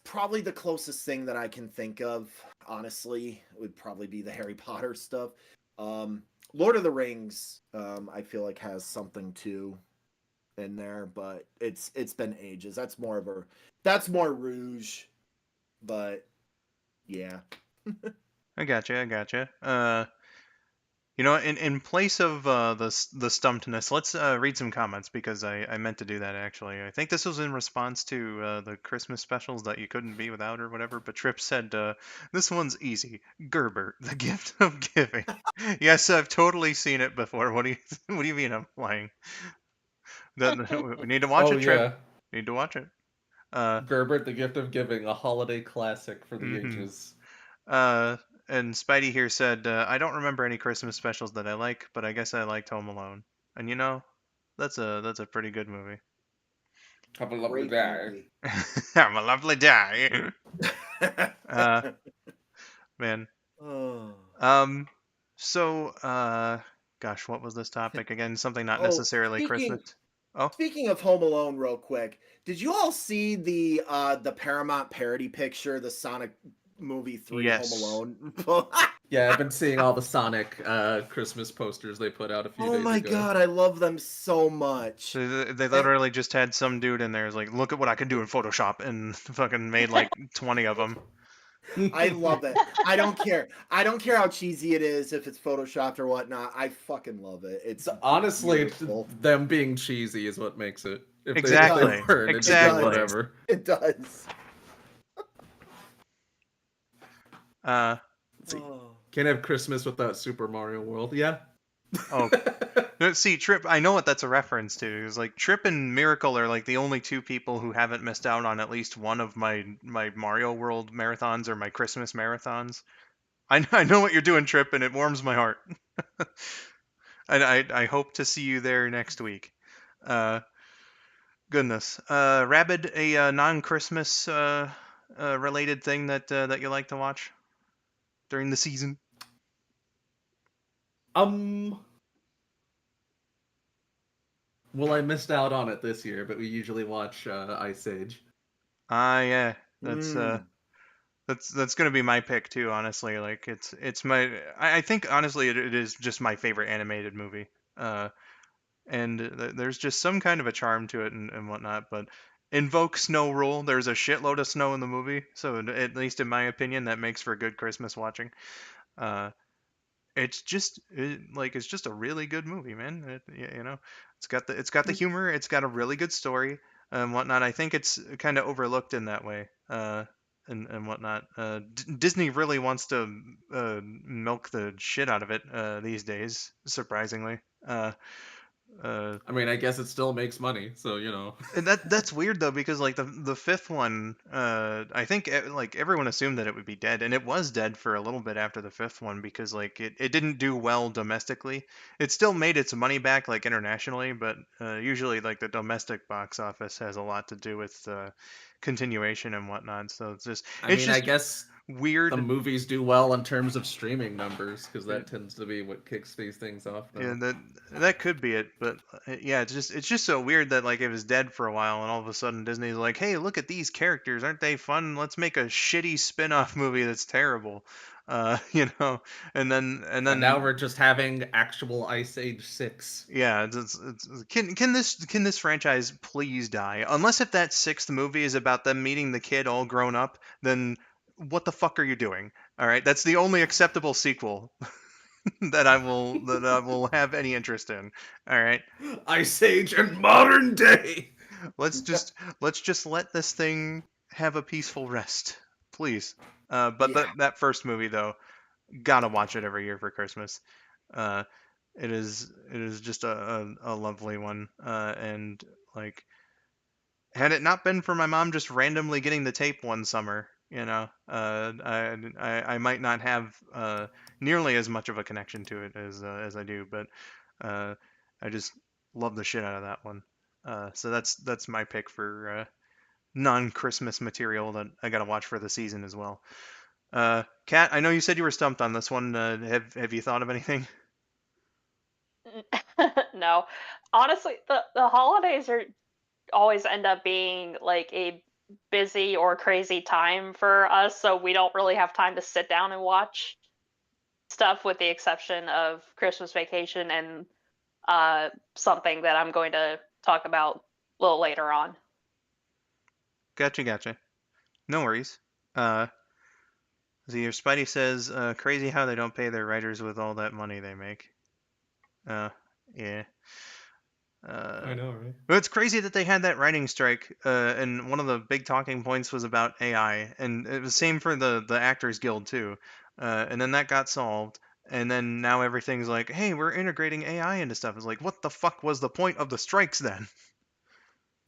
[SPEAKER 3] probably the closest thing that I can think of. Honestly, it would probably be the Harry Potter stuff. Lord of the Rings, I feel like has something too in there, but it's been ages. That's more Rouge, but yeah.
[SPEAKER 1] I gotcha. You know, in place of the stumpedness, let's read some comments because I meant to do that actually. I think this was in response to the Christmas specials that you couldn't be without or whatever. But Trip said, "This one's easy. Gerber, The Gift of Giving." Yes, I've totally seen it before. What do you what do you mean I'm lying? We need to watch
[SPEAKER 2] Oh
[SPEAKER 1] it, Trip.
[SPEAKER 2] yeah,
[SPEAKER 1] Need to watch it. Uh,
[SPEAKER 2] Gerbert, The Gift of Giving, a holiday classic for the
[SPEAKER 1] mhm.
[SPEAKER 2] ages.
[SPEAKER 1] Uh, and Spidey here said, I don't remember any Christmas specials that I like, but I guess I liked Home Alone. And you know, that's a pretty good movie.
[SPEAKER 2] Have a lovely
[SPEAKER 3] Great
[SPEAKER 2] day.
[SPEAKER 3] movie.
[SPEAKER 1] Have a lovely day. uh, man.
[SPEAKER 3] Oh.
[SPEAKER 1] Um, so, gosh, what was this topic again? Something not
[SPEAKER 3] Oh,
[SPEAKER 1] necessarily Christmas. Oh,
[SPEAKER 3] speaking of Home Alone, real quick, did you all see the Paramount parody picture, the Sonic movie 3 Home
[SPEAKER 1] yes.
[SPEAKER 3] Alone?
[SPEAKER 2] Yeah, I've been seeing all the Sonic Christmas posters they put out a few
[SPEAKER 3] Oh
[SPEAKER 2] days
[SPEAKER 3] my
[SPEAKER 2] ago.
[SPEAKER 3] god, I love them so much.
[SPEAKER 1] They literally just had some dude in there who's like, look at what I can do in Photoshop, and fucking made like 20 of them.
[SPEAKER 3] I love it. I don't care. I don't care how cheesy it is, if it's photoshopped or whatnot. I fucking love it. It's
[SPEAKER 2] Honestly,
[SPEAKER 3] beautiful.
[SPEAKER 2] them being cheesy is what makes it. If
[SPEAKER 1] Exactly.
[SPEAKER 2] they weren't, it'd just be
[SPEAKER 1] Exactly.
[SPEAKER 2] whatever.
[SPEAKER 3] It does.
[SPEAKER 1] Uh,
[SPEAKER 2] Let's see.
[SPEAKER 3] Oh.
[SPEAKER 2] Can't have Christmas without Super Mario World. Yeah.
[SPEAKER 1] oh, no, see, Trip, I know what that's a reference to. It's like Trip and Miracle are like the only two people who haven't missed out on at least one of my Mario World marathons or my Christmas marathons. I know what you're doing, Trip, and it warms my heart. And I hope to see you there next week. Uh, Goodness. Rabid, a non-Christmas related thing that you like to watch during the season?
[SPEAKER 2] um. Well, I missed out on it this year, but we usually watch Ice Age.
[SPEAKER 1] Ah, yeah. That's
[SPEAKER 3] Mm.
[SPEAKER 1] that's gonna be my pick too. Honestly, like it's my I think honestly it is just my favorite animated movie. Uh, and there's just some kind of a charm to it and whatnot. But invoke snow rule. There's a shitload of snow in the movie, so at least in my opinion, that makes for good Christmas watching. Uh, it's just a really good movie, man. You know, it's got the humor. It's got a really good story and whatnot. I think it's kind of overlooked in that way. And whatnot. Disney really wants to milk the shit out of it these days, surprisingly. Uh,
[SPEAKER 2] I mean, I guess it still makes money, so
[SPEAKER 1] and that's weird though because like the fifth one, I think like everyone assumed that it would be dead, and it was dead for a little bit after the fifth one because like it didn't do well domestically. It still made its money back like internationally, but usually like the domestic box office has a lot to do with continuation and whatnot. So
[SPEAKER 2] I
[SPEAKER 1] it's
[SPEAKER 2] mean, I
[SPEAKER 1] just
[SPEAKER 2] guess the
[SPEAKER 1] weird.
[SPEAKER 2] movies do well in terms of streaming numbers because that tends to be what kicks these things off,
[SPEAKER 1] Yeah,
[SPEAKER 2] though.
[SPEAKER 1] that could be it, but yeah, it's just so weird that like it was dead for a while, and all of a sudden Disney's like, "Hey, look at these characters, aren't they fun? Let's make a shitty spin-off movie that's terrible," you know, and
[SPEAKER 2] And now
[SPEAKER 1] then
[SPEAKER 2] we're just having actual Ice Age 6.
[SPEAKER 1] yeah, can this franchise please die? Unless if that sixth movie is about them meeting the kid all grown up, then what the fuck are you doing? All right, that's the only acceptable sequel that I will have any interest in. All right.
[SPEAKER 2] Ice Age in modern day!
[SPEAKER 1] let's just let's just let this thing have a peaceful rest, please. But
[SPEAKER 3] Yeah.
[SPEAKER 1] that first movie though, gotta watch it every year for Christmas. Uh, it is just a lovely one. And like, had it not been for my mom just randomly getting the tape one summer, I might not have nearly as much of a connection to it as I do. But uh, I just love the shit out of that one. So that's my pick for non-Christmas material that I gotta watch for the season as well. Kat, I know you said you were stumped on this one. Have you thought of anything?
[SPEAKER 4] No, honestly, the holidays are always end up being like a busy or crazy time for us, so we don't really have time to sit down and watch stuff, with the exception of Christmas Vacation and something that I'm going to talk about a little later on.
[SPEAKER 1] Gotcha. No worries. Uh, See, your Spidey says, crazy how they don't pay their writers with all that money they make. Uh, yeah.
[SPEAKER 2] I
[SPEAKER 1] Uh,
[SPEAKER 2] know, right?
[SPEAKER 1] but it's crazy that they had that writing strike, and one of the big talking points was about AI, and it was same for the Actors Guild too. And then that got solved, and then now everything's like, hey, we're integrating AI into stuff. It's like, what the fuck was the point of the strikes then?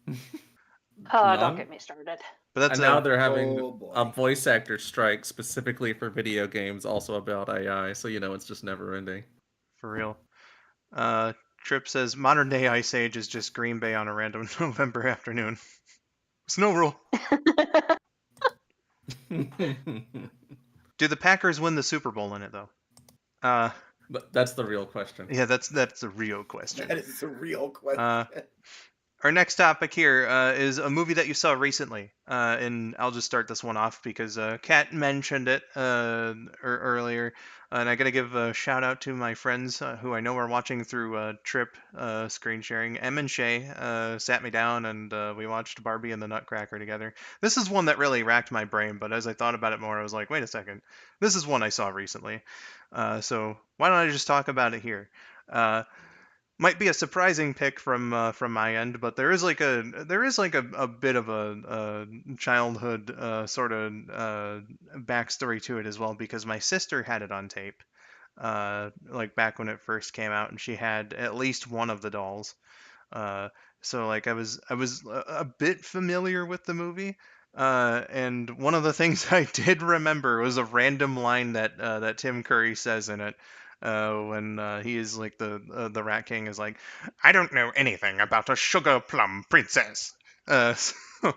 [SPEAKER 4] Don't
[SPEAKER 2] None.
[SPEAKER 4] get me started.
[SPEAKER 1] But that's
[SPEAKER 2] And now they're having
[SPEAKER 3] Oh
[SPEAKER 2] a
[SPEAKER 3] boy.
[SPEAKER 2] voice actor strike specifically for video games, also about AI, so it's just never ending.
[SPEAKER 1] for real. Uh, Trip says modern day Ice Age is just Green Bay on a random November afternoon. Snow rule. Do the Packers win the Super Bowl in it though? Uh,
[SPEAKER 2] But that's the real question.
[SPEAKER 1] yeah, that's a real question.
[SPEAKER 3] That is a real
[SPEAKER 1] Uh,
[SPEAKER 3] question.
[SPEAKER 1] our next topic here is a movie that you saw recently, and I'll just start this one off because Kat mentioned it earlier, and I gotta give a shout out to my friends who I know are watching through Trip screen sharing. Em and Shay sat me down and we watched Barbie and the Nutcracker together. This is one that really racked my brain, but as I thought about it more, I was like, wait a second, this is one I saw recently, so why don't I just talk about it here? Uh, might be a surprising pick from my end, but there is like a bit of a childhood sort of backstory to it as well, because my sister had it on tape, like back when it first came out, and she had at least one of the dolls. Uh, so like I was a bit familiar with the movie. And one of the things I did remember was a random line that Tim Curry says in it, when he is like the Rat King is like, "I don't know anything about a sugar plum princess." So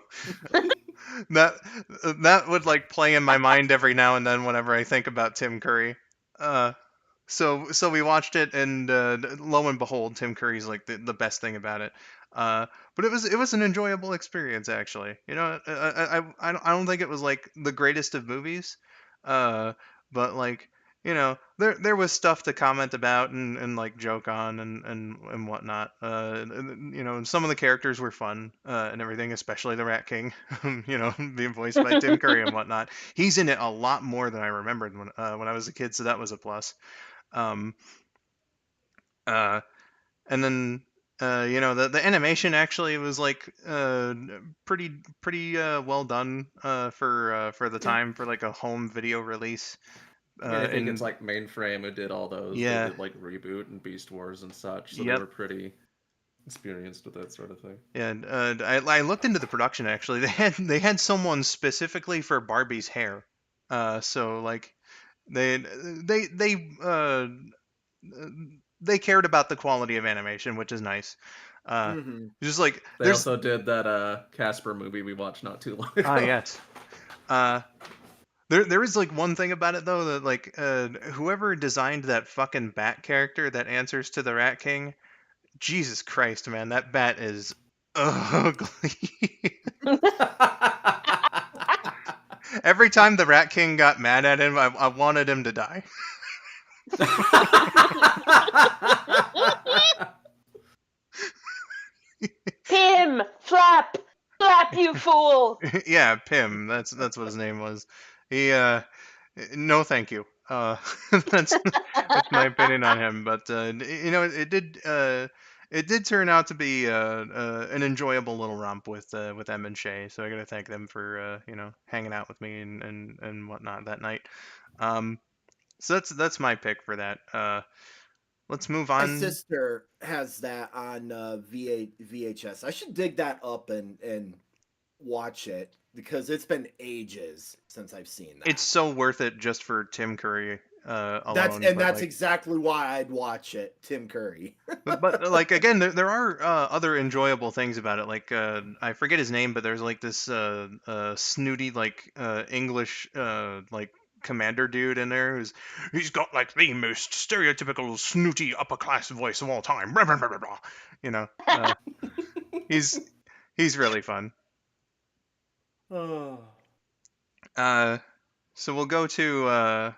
[SPEAKER 1] that that would like play in my mind every now and then whenever I think about Tim Curry. Uh, so we watched it, and lo and behold, Tim Curry's like the best thing about it. But it was an enjoyable experience, actually. You know, I don't think it was like the greatest of movies, uh, but like, you know, there was stuff to comment about and like joke on and whatnot. You know, and some of the characters were fun, and everything, especially the Rat King, you know, being voiced by Tim Curry and whatnot. He's in it a lot more than I remembered when I was a kid, so that was a plus. Um, uh, and then you know, the animation actually was like pretty well done for the
[SPEAKER 3] Yeah.
[SPEAKER 1] time, for like a home video release.
[SPEAKER 2] I mean, I think it's
[SPEAKER 1] And
[SPEAKER 2] like Mainframe who did all those. They
[SPEAKER 1] yeah,
[SPEAKER 2] did like Reboot and Beast Wars and such, so they
[SPEAKER 1] yep.
[SPEAKER 2] were pretty experienced with that sort of thing.
[SPEAKER 1] Yeah, and I looked into the production actually. They had someone specifically for Barbie's hair. So like they they uh they cared about the quality of animation, which is nice. Uh,
[SPEAKER 3] Hmm.
[SPEAKER 1] just like
[SPEAKER 2] They
[SPEAKER 1] there's
[SPEAKER 2] also did that Casper movie we watched not too long
[SPEAKER 1] ah
[SPEAKER 2] ago.
[SPEAKER 1] yes. Uh, there is like one thing about it though, that like whoever designed that fucking bat character that answers to the Rat King, Jesus Christ, man, that bat is ugly. Every time the Rat King got mad at him, I wanted him to die.
[SPEAKER 4] Pim, flap, flap, you fool.
[SPEAKER 1] Yeah, Pim. That's what his name was. He no, thank you. That's that's my opinion on him. But you know, it did turn out to be an enjoyable little romp with Em and Shay. So I got to thank them for you know, hanging out with me and whatnot that night. Um, so that's my pick for that. Let's move
[SPEAKER 3] My
[SPEAKER 1] on.
[SPEAKER 3] sister has that on VHS. I should dig that up and watch it because it's been ages since I've seen
[SPEAKER 1] It's
[SPEAKER 3] that.
[SPEAKER 1] so worth it just for Tim Curry alone. But
[SPEAKER 3] That's
[SPEAKER 1] like,
[SPEAKER 3] exactly why I'd watch it. Tim Curry.
[SPEAKER 1] but like again, there are other enjoyable things about it. Like I forget his name, but there's like this snooty like English like commander dude in there he's got like the most stereotypical snooty upper class voice of all time. Blah, blah, blah, blah, blah. You know, he's he's really fun.
[SPEAKER 3] Oh.
[SPEAKER 1] Uh, so we'll go to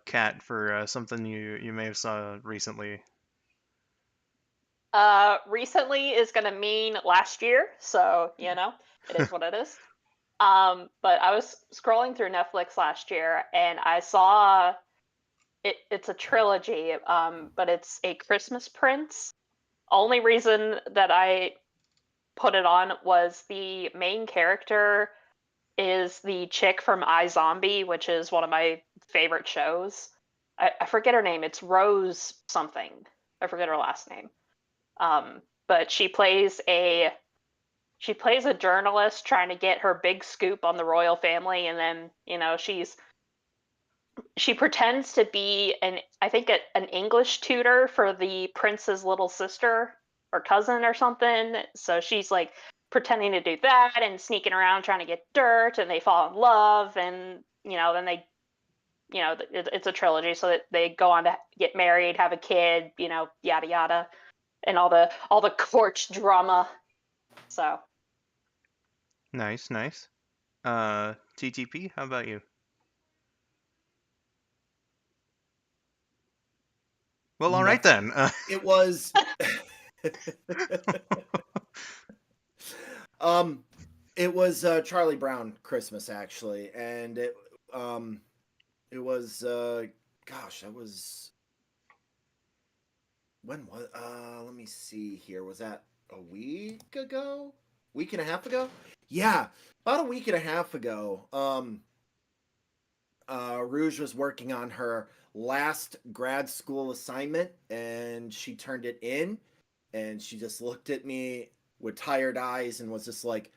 [SPEAKER 1] Kat for something you may have saw recently.
[SPEAKER 4] Recently is gonna mean last year, so you know, it is what it is. But I was scrolling through Netflix last year and I saw it's a trilogy, but it's a Christmas Prince. Only reason that I put it on was the main character is the chick from iZombie, which is one of my favorite shows. I forget her name. It's Rose something. I forget her last name. But she plays a journalist trying to get her big scoop on the royal family, and then you know she pretends to be an English tutor for the prince's little sister or cousin or something. So she's like pretending to do that and sneaking around trying to get dirt, and they fall in love, and you know then they it's a trilogy, so that they go on to get married, have a kid, you know, yada yada, and all the court drama. So
[SPEAKER 1] Nice, nice. TTP, how about you? Well, all right
[SPEAKER 2] Nothing.
[SPEAKER 1] then.
[SPEAKER 3] It was um it was Charlie Brown Christmas actually, and it was gosh, that was when was let me see here. Was that a week ago? Week and a half ago? Yeah, about a week and a half ago. Rouge was working on her last grad school assignment and she turned it in and she just looked at me with tired eyes and was just like,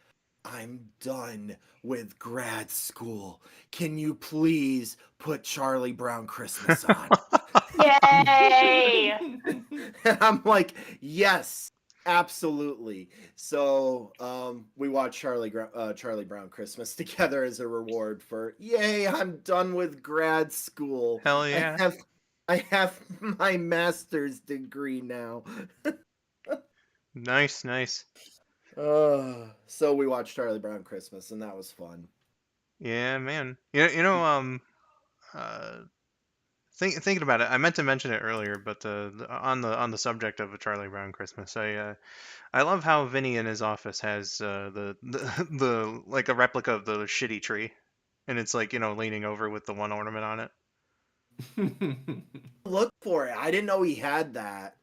[SPEAKER 3] I'm done with grad school. Can you please put Charlie Brown Christmas on?
[SPEAKER 4] Yay!
[SPEAKER 3] And I'm like, yes, absolutely. So we watched Charlie Brown Christmas together as a reward for, yay, I'm done with grad school.
[SPEAKER 1] Hell yeah.
[SPEAKER 3] I have my master's degree now.
[SPEAKER 1] Nice, nice.
[SPEAKER 3] So we watched Charlie Brown Christmas, and that was fun.
[SPEAKER 1] Yeah, man. Uh, thinking about it, I meant to mention it earlier, but on the subject of a Charlie Brown Christmas, I love how Vinny in his office has the like a replica of the shitty tree, and it's like leaning over with the one ornament on it.
[SPEAKER 3] Look for it. I didn't know he had that.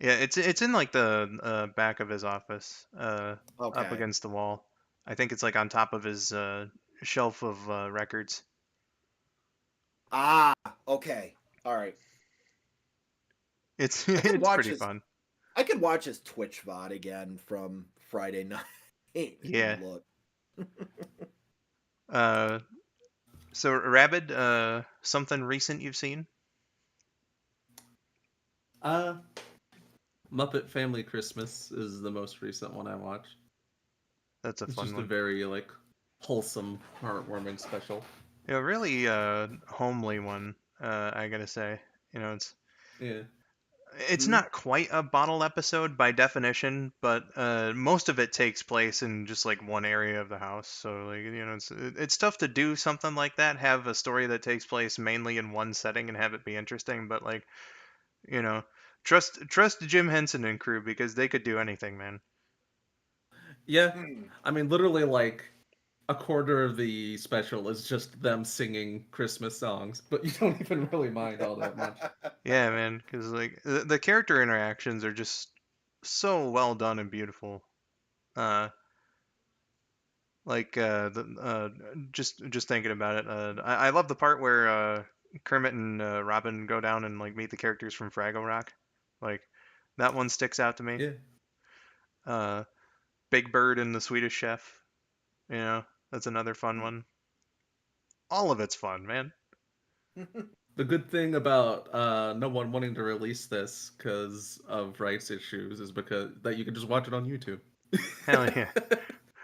[SPEAKER 1] Yeah, it's in like the back of his office, up
[SPEAKER 3] Okay.
[SPEAKER 1] against the wall. I think it's like on top of his shelf of records.
[SPEAKER 3] Ah, okay. All right.
[SPEAKER 1] It's
[SPEAKER 3] I could
[SPEAKER 1] it's
[SPEAKER 3] watch
[SPEAKER 1] pretty
[SPEAKER 3] his
[SPEAKER 1] fun.
[SPEAKER 3] I could watch his Twitch VOD again from Friday night.
[SPEAKER 1] Yeah.
[SPEAKER 3] Look.
[SPEAKER 1] Uh, so Rabid, something recent you've seen?
[SPEAKER 2] Muppet Family Christmas is the most recent one I watched.
[SPEAKER 1] That's a
[SPEAKER 2] It's
[SPEAKER 1] fun
[SPEAKER 2] just a
[SPEAKER 1] one.
[SPEAKER 2] very wholesome, heartwarming special.
[SPEAKER 1] Yeah, really homely one. I gotta say, it's
[SPEAKER 2] Yeah.
[SPEAKER 1] it's not quite a bottle episode by definition, but most of it takes place in just like one area of the house. So like it's tough to do something like that, have a story that takes place mainly in one setting and have it be interesting. But like you know, trust Jim Henson and crew because they could do anything, man.
[SPEAKER 2] Yeah. I mean, literally, a quarter of the special is just them singing Christmas songs, but you don't even really mind all that much.
[SPEAKER 1] Yeah, man, because like the character interactions are just so well done and beautiful. Uh, just thinking about it, I love the part where Kermit and Robin go down and like meet the characters from Fraggle Rock. Like that one sticks out to me.
[SPEAKER 2] Yeah.
[SPEAKER 1] Uh, Big Bird and the Swedish Chef. That's another fun one. All of it's fun, man.
[SPEAKER 2] The good thing about no one wanting to release this because of rights issues is because that you can just watch it on YouTube.
[SPEAKER 1] Hell yeah.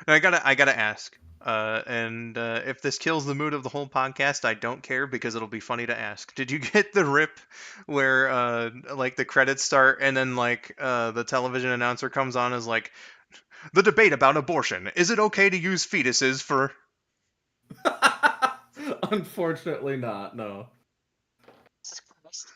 [SPEAKER 1] I gotta ask. And if this kills the mood of the whole podcast, I don't care because it'll be funny to ask. Did you get the rip where like the credits start and then like the television announcer comes on as like the debate about abortion? Is it okay to use fetuses for?
[SPEAKER 2] Unfortunately, not. No.
[SPEAKER 4] Jesus Christ.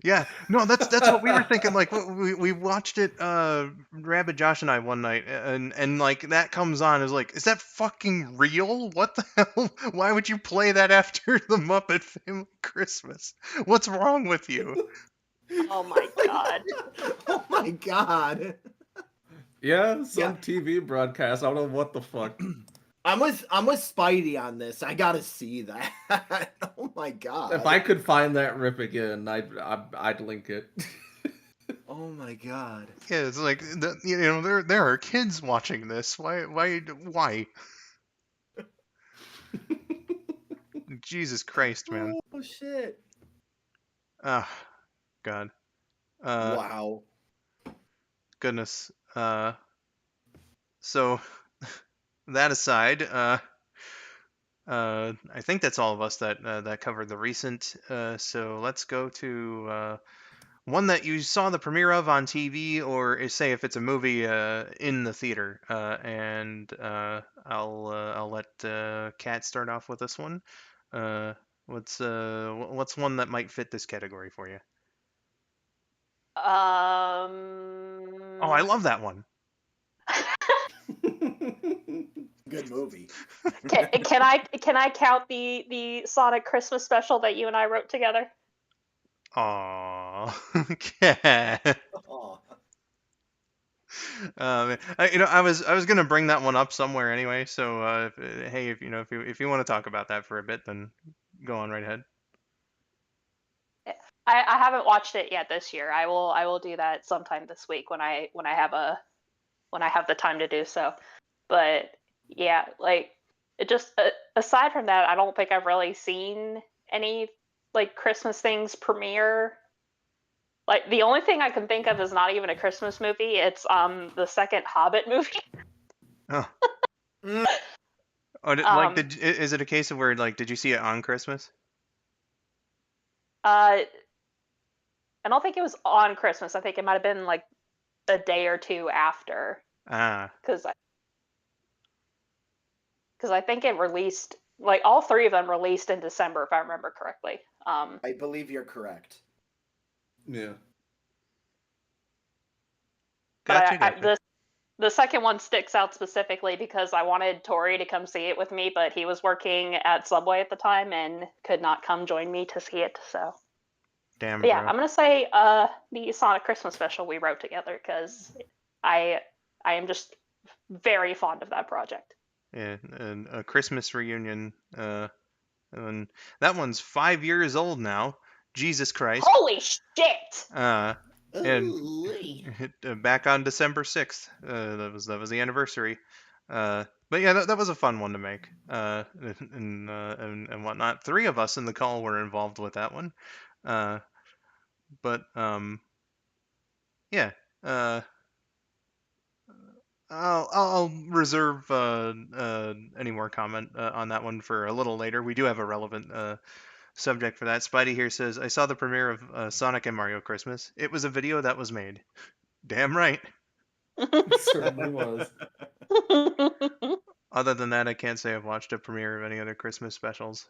[SPEAKER 1] Yeah, no, that's what we were thinking. Like we watched it, Rabid Josh and I one night, and like that comes on is like, is that fucking real? What the hell? Why would you play that after the Muppet Family Christmas? What's wrong with you?
[SPEAKER 4] Oh my god.
[SPEAKER 3] Oh my god.
[SPEAKER 2] Yeah, some TV broadcast. I don't know what the fuck.
[SPEAKER 3] I'm with Spidey on this. I gotta see that. Oh my god.
[SPEAKER 2] If I could find that rip again, I'd link it.
[SPEAKER 3] Oh my god.
[SPEAKER 1] Yeah, it's like there are kids watching this. Why? Jesus Christ, man.
[SPEAKER 3] Oh shit.
[SPEAKER 1] Ah, God.
[SPEAKER 3] Wow.
[SPEAKER 1] Goodness. So that aside, I think that's all of us that covered the recent. So let's go to one that you saw the premiere of on TV, or say if it's a movie in the theater. And I'll let Kat start off with this one. What's one that might fit this category for you? Oh, I love that one.
[SPEAKER 3] Good movie.
[SPEAKER 4] Can I count the Sonic Christmas special that you and I wrote together?
[SPEAKER 1] Aww. Oh, okay.
[SPEAKER 3] Oh,
[SPEAKER 1] Man, I was gonna bring that one up somewhere anyway. So, hey, if you want to talk about that for a bit, then go on right ahead.
[SPEAKER 4] I haven't watched it yet this year. I will do that sometime this week when I have the time to do so. But yeah, like it just aside from that, I don't think I've really seen any like Christmas things premiere. Like the only thing I can think of is not even a Christmas movie. It's the second Hobbit movie.
[SPEAKER 1] Oh,
[SPEAKER 3] mm,
[SPEAKER 4] um
[SPEAKER 1] is it a case of where like did you see it on Christmas?
[SPEAKER 4] uh I don't think it was on Christmas. I think it might have been like a day or two after
[SPEAKER 1] Ah,
[SPEAKER 4] cuz I think it released like all three of them released in December if I remember correctly.
[SPEAKER 3] I believe you're correct.
[SPEAKER 2] Yeah.
[SPEAKER 4] But
[SPEAKER 1] gotcha, gotcha.
[SPEAKER 4] the second one sticks out specifically because I wanted Tori to come see it with me, but he was working at Subway at the time and could not come join me to see it. So,
[SPEAKER 1] Damn,
[SPEAKER 4] but yeah,
[SPEAKER 1] bro.
[SPEAKER 4] I'm gonna say the Sonic Christmas special we wrote together because I I am just very fond of that project.
[SPEAKER 1] Yeah, and a Christmas reunion. And that one's 5 years old now. Jesus Christ.
[SPEAKER 4] Holy shit!
[SPEAKER 1] Uh, and
[SPEAKER 3] Ooh-wee.
[SPEAKER 1] back on December 6th. That was the anniversary. But yeah, that was a fun one to make. And whatnot. Three of us in the call were involved with that one. Uh, but yeah. Uh, I'll reserve any more comment on that one for a little later. We do have a relevant subject for that. Spidey here says, I saw the premiere of Sonic and Mario Christmas. It was a video that was made. Damn right.
[SPEAKER 2] It certainly was.
[SPEAKER 1] Other than that, I can't say I've watched a premiere of any other Christmas specials.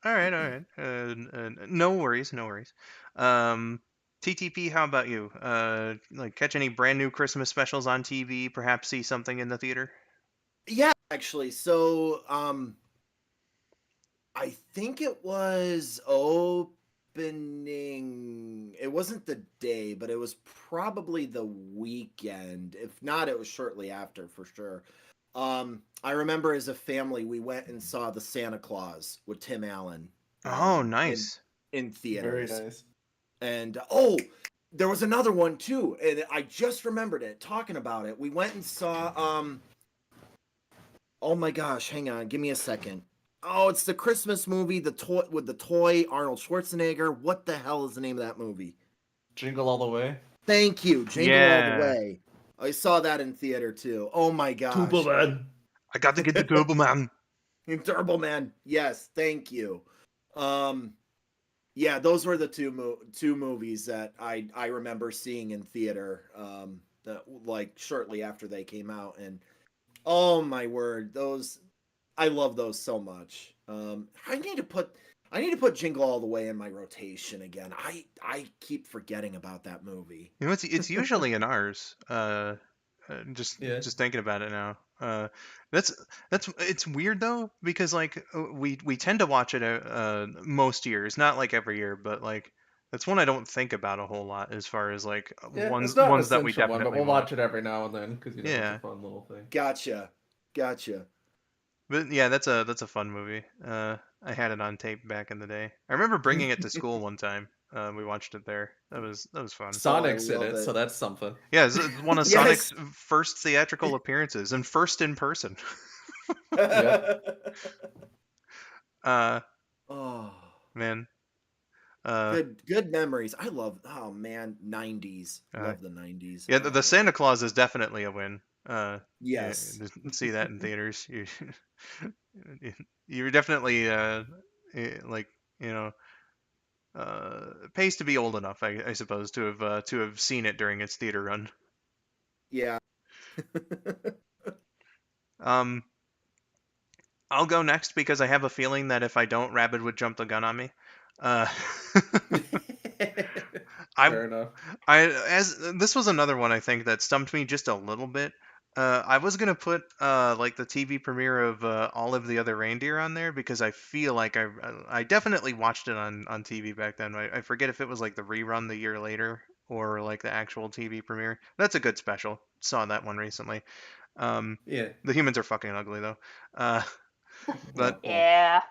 [SPEAKER 1] All right, all right. No worries, no worries. Um, TTP, how about you? Like catch any brand new Christmas specials on TV? Perhaps see something in the theater?
[SPEAKER 3] Yeah, actually. So, I think it was opening. It wasn't the day, but it was probably the weekend. If not, it was shortly after for sure. I remember as a family we went and saw the Santa Claus with Tim Allen
[SPEAKER 1] Oh,
[SPEAKER 3] in
[SPEAKER 1] nice.
[SPEAKER 2] Very
[SPEAKER 3] theaters.
[SPEAKER 2] nice.
[SPEAKER 3] And there was another one too, and I just remembered it talking about it. We went and saw oh my gosh, hang on, give me a second. Oh, it's the Christmas movie, the toy with the toy Arnold Schwarzenegger. What the hell is the name of that movie?
[SPEAKER 2] Jingle all the way.
[SPEAKER 3] Thank you, Jingle All the
[SPEAKER 1] Yeah.
[SPEAKER 3] Way. I saw that in theater too. Oh my gosh.
[SPEAKER 2] Turbo Man.
[SPEAKER 1] I got to get the Turbo Man.
[SPEAKER 3] Turbo Man. Yes, thank you. Yeah, those were the two movies that I remember seeing in theater like shortly after they came out, and oh my word, those I love those so much. I need to put Jingle All the Way in my rotation again. I keep forgetting about that movie.
[SPEAKER 1] You know, it's usually in ours. Just
[SPEAKER 2] Yeah.
[SPEAKER 1] just thinking about it now. That's it's weird though because like we tend to watch it most years, not like every year, but like that's one I don't think about a whole lot as far as like
[SPEAKER 2] Yeah,
[SPEAKER 1] ones
[SPEAKER 2] it's not an
[SPEAKER 1] ones that we
[SPEAKER 2] essential one, but
[SPEAKER 1] definitely
[SPEAKER 2] we'll
[SPEAKER 1] watch.
[SPEAKER 2] watch it every now and then because it's
[SPEAKER 1] Yeah,
[SPEAKER 2] a fun little thing.
[SPEAKER 3] Gotcha.
[SPEAKER 1] but yeah, that's a fun movie. I had it on tape back in the day. I remember bringing it to school one time. We watched it there. That was fun.
[SPEAKER 3] Oh, I
[SPEAKER 2] Sonic's in
[SPEAKER 3] love
[SPEAKER 2] it, so
[SPEAKER 3] it.
[SPEAKER 2] that's something.
[SPEAKER 1] Yeah, it's one of
[SPEAKER 3] Yes.
[SPEAKER 1] Sonic's first theatrical appearances and first in person.
[SPEAKER 2] Yeah.
[SPEAKER 1] Uh,
[SPEAKER 3] Oh,
[SPEAKER 1] man. Uh,
[SPEAKER 3] good memories. I love. Oh man, 90s.
[SPEAKER 1] uh,
[SPEAKER 3] Love the 90s.
[SPEAKER 1] yeah,
[SPEAKER 3] Oh
[SPEAKER 1] the
[SPEAKER 3] man.
[SPEAKER 1] Santa Claus is definitely a win. Yeah,
[SPEAKER 3] Yes.
[SPEAKER 1] just see that in theaters. You're definitely like you know pays to be old enough, I suppose, to have seen it during its theater run.
[SPEAKER 3] Yeah.
[SPEAKER 1] Um, I'll go next because I have a feeling that if I don't, Rabid would jump the gun on me. Uh, I
[SPEAKER 2] Fair enough.
[SPEAKER 1] I as this was another one I think that stumped me just a little bit. I was gonna put like the TV premiere of all of the other reindeer on there because I feel like I definitely watched it on TV back then. I forget if it was like the rerun the year later or like the actual TV premiere. That's a good special. Saw that one recently. Um,
[SPEAKER 2] Yeah.
[SPEAKER 1] the humans are fucking ugly though. Uh, but
[SPEAKER 2] Well,
[SPEAKER 4] Yeah.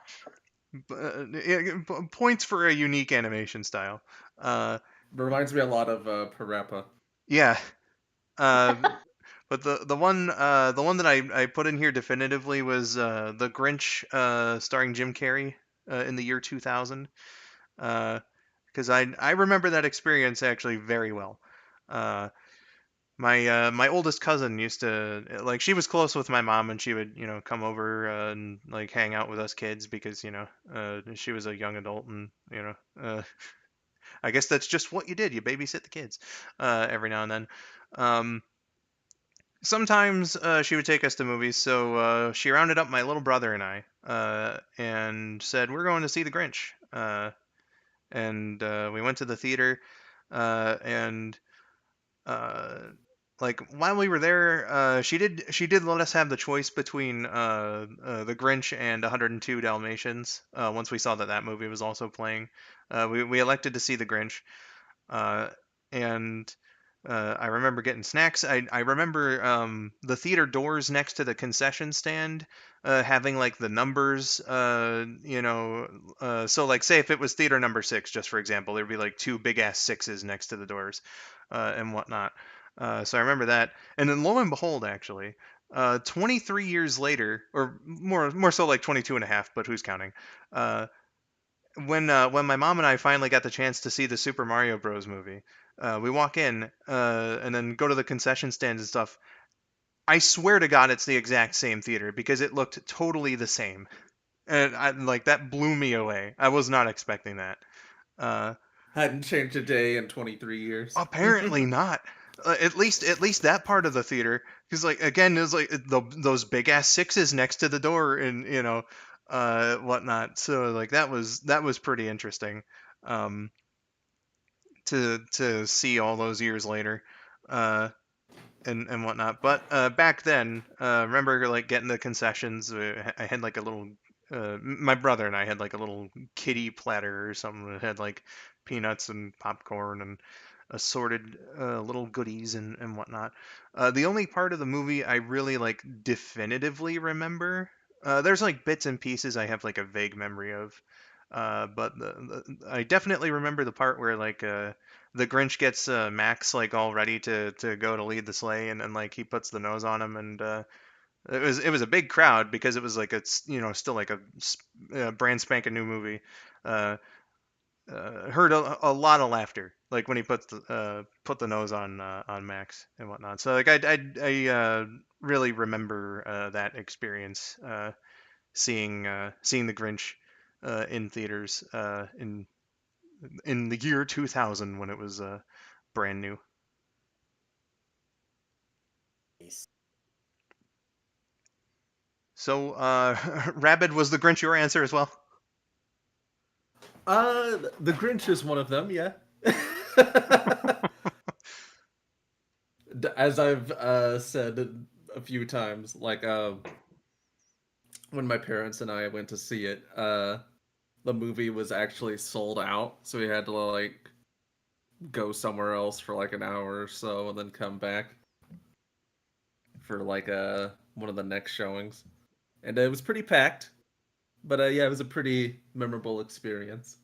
[SPEAKER 1] yeah, points for a unique animation style. Uh,
[SPEAKER 2] reminds me a lot of Parappa.
[SPEAKER 1] yeah. Uh, But the one that I put in here definitively was the Grinch starring Jim Carrey in the year 2000 because I remember that experience actually very well. Uh, my oldest cousin used to like she was close with my mom and she would come over and like hang out with us kids because she was a young adult and I guess that's just what you did, you babysit the kids every now and then. Um, Sometimes she would take us to movies, so she rounded up my little brother and I, and said, "We're going to see The Grinch." And we went to the theater, and uh, like while we were there, she did let us have the choice between The Grinch and 102 Dalmatians. Once we saw that that movie was also playing, we elected to see The Grinch. Uh, and I remember getting snacks. I remember the theater doors next to the concession stand having like the numbers, so like say if it was theater number six, just for example, there'd be like two big ass sixes next to the doors and whatnot. So I remember that. And then lo and behold, actually, 23 years later, or more so like 22 and a half, but who's counting? Uh, when my mom and I finally got the chance to see the Super Mario Bros. Movie, we walk in and then go to the concession stands and stuff. I swear to God, it's the exact same theater because it looked totally the same, and like that blew me away. I was not expecting that. Uh,
[SPEAKER 2] Hadn't changed a day in 23 years.
[SPEAKER 1] Apparently not. At least that part of the theater, because like again, there's like those big ass sixes next to the door, and whatnot. So like that was pretty interesting. Um, to see all those years later, uh, and whatnot. But back then, remember like getting the concessions. I had like a little. My brother and I had like a little kitty platter or something that had like peanuts and popcorn and assorted little goodies and whatnot. The only part of the movie I really like definitively remember, there's like bits and pieces I have like a vague memory of, but I definitely remember the part where like the Grinch gets Max like all ready to go to lead the sleigh, and then like he puts the nose on him, and it was a big crowd because it was like it's still like a brand spanking new movie. Uh, Heard a lot of laughter like when he put the nose on Max and whatnot. So like I really remember that experience seeing the Grinch in theaters in the year 2000 when it was brand new.
[SPEAKER 3] Nice.
[SPEAKER 1] So Rabid, was the Grinch your answer as well?
[SPEAKER 2] The Grinch is one of them, yeah. As I've said a few times, like when my parents and I went to see it, the movie was actually sold out, so we had to like go somewhere else for like an hour or so, and then come back for like one of the next showings, and it was pretty packed. But yeah, it was a pretty memorable experience.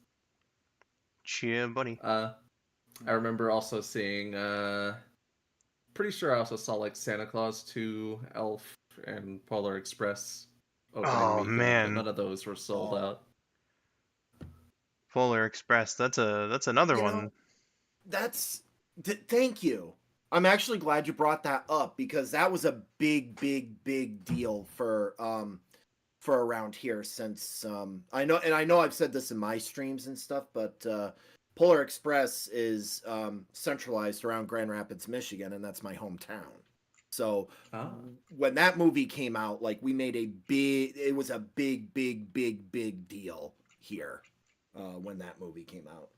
[SPEAKER 1] Cheer, buddy.
[SPEAKER 2] I remember also seeing pretty sure I also saw like Santa Claus 2, Elf, and Polar Express opening
[SPEAKER 1] Oh
[SPEAKER 2] weekend, but
[SPEAKER 1] man,
[SPEAKER 2] none of those were sold
[SPEAKER 3] Oh,
[SPEAKER 2] out.
[SPEAKER 1] Polar Express. That's another
[SPEAKER 3] you
[SPEAKER 1] one.
[SPEAKER 3] know, that's thank you. I'm actually glad you brought that up because that was a big deal for around here since I know I've said this in my streams and stuff, but Polar Express is centralized around Grand Rapids, Michigan, and that's my hometown. So
[SPEAKER 2] Ah.
[SPEAKER 3] when that movie came out, like we made it was a big deal here when that movie came out.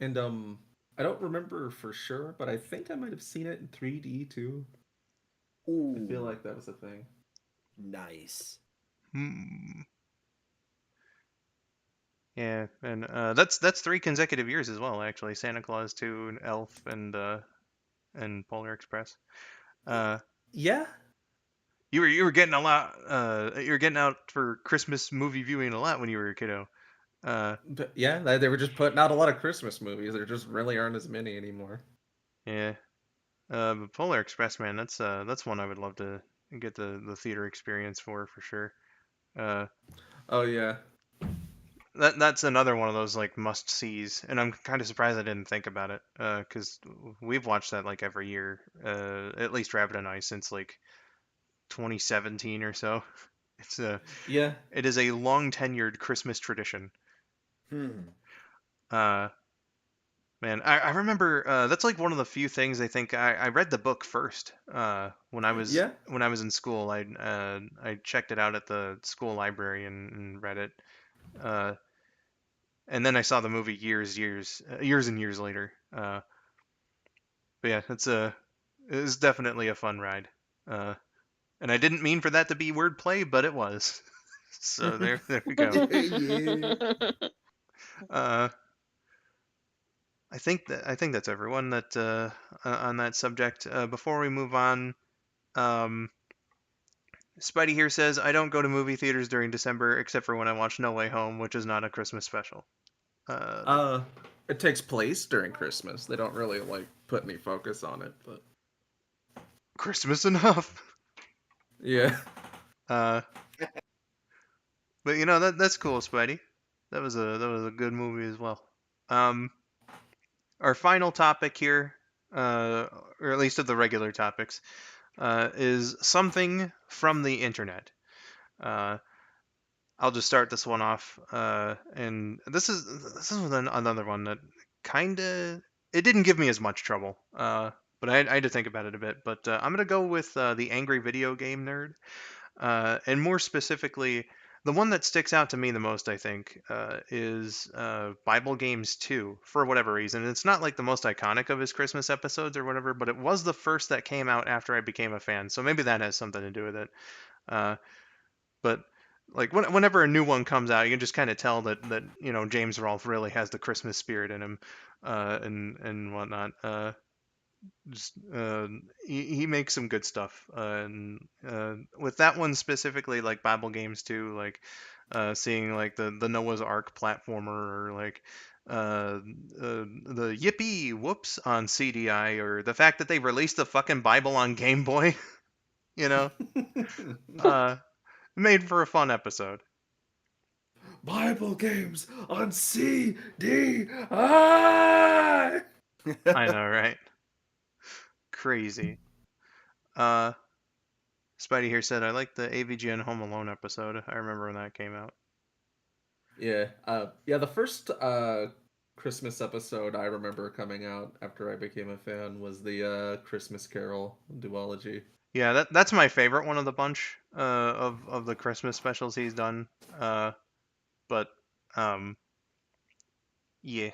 [SPEAKER 2] And I don't remember for sure, but I think I might have seen it in 3D too. I feel
[SPEAKER 3] Ooh,
[SPEAKER 2] like that was a thing.
[SPEAKER 3] nice.
[SPEAKER 1] Hmm. Yeah, and that's 3 consecutive years as well, actually. Santa Claus 2, and Elf, and Polar Express. Uh,
[SPEAKER 2] Yeah,
[SPEAKER 1] you were getting a lot. You were getting out for Christmas movie viewing a lot when you were a kiddo. Uh,
[SPEAKER 2] but yeah, they were just putting out a lot of Christmas movies. There just really aren't as many anymore.
[SPEAKER 1] yeah. But Polar Express, man, that's one I would love to get the theater experience for sure. Uh,
[SPEAKER 2] Oh yeah,
[SPEAKER 1] that's another one of those like must sees, and I'm kind of surprised I didn't think about it. Because we've watched that like every year. At least Rabbit and I since like 2017 or so. It's a
[SPEAKER 2] yeah,
[SPEAKER 1] it is a long tenured Christmas tradition.
[SPEAKER 3] Hmm.
[SPEAKER 1] Uh, Man, I remember that's like one of the few things I think I read the book first.
[SPEAKER 2] yeah.
[SPEAKER 1] When I was in school, I checked it out at the school library and read it. Uh, and then I saw the movie years and years later. But yeah, it's definitely a fun ride. Uh, and I didn't mean for that to be wordplay, but it was. So there we go.
[SPEAKER 2] Yeah.
[SPEAKER 1] Uh, I think that's everyone that on that subject. Before we move on, um, Spidey here says I don't go to movie theaters during December except for when I watch No Way Home, which is not a Christmas special. Uh,
[SPEAKER 2] Uh, it takes place during Christmas. They don't really like put any focus on it, but
[SPEAKER 1] Christmas enough.
[SPEAKER 2] yeah.
[SPEAKER 1] Uh, but that's cool, Spidey. That was a good movie as well. Um, our final topic here, uh, or at least of the regular topics, is something from the internet. Uh, I'll just start this one off, and this is another one that kind of it didn't give me as much trouble, but I had to think about it a bit. But I'm gonna go with the angry video game nerd, and more specifically, the one that sticks out to me the most, I think, is Bible Games 2 for whatever reason. It's not like the most iconic of his Christmas episodes or whatever, but it was the first that came out after I became a fan, so maybe that has something to do with it. Uh, but like whenever a new one comes out, you can just kind of tell that James Rolfe really has the Christmas spirit in him, and whatnot. Just he makes some good stuff, and with that one specifically, like Bible Games too, like seeing like the Noah's Ark platformer, or like the Yippee Whoops on CDI, or the fact that they released the fucking Bible on Game Boy, you know, uh, made for a fun episode.
[SPEAKER 2] Bible games on CDI.
[SPEAKER 1] I know, right? Crazy. Uh, Spidey here said I like the AVGN Home Alone episode. I remember when that came out.
[SPEAKER 2] Yeah. Yeah. The first Christmas episode I remember coming out after I became a fan was the Christmas Carol duology.
[SPEAKER 1] Yeah, that's my favorite one of the bunch of the Christmas specials he's done. But um, yeah,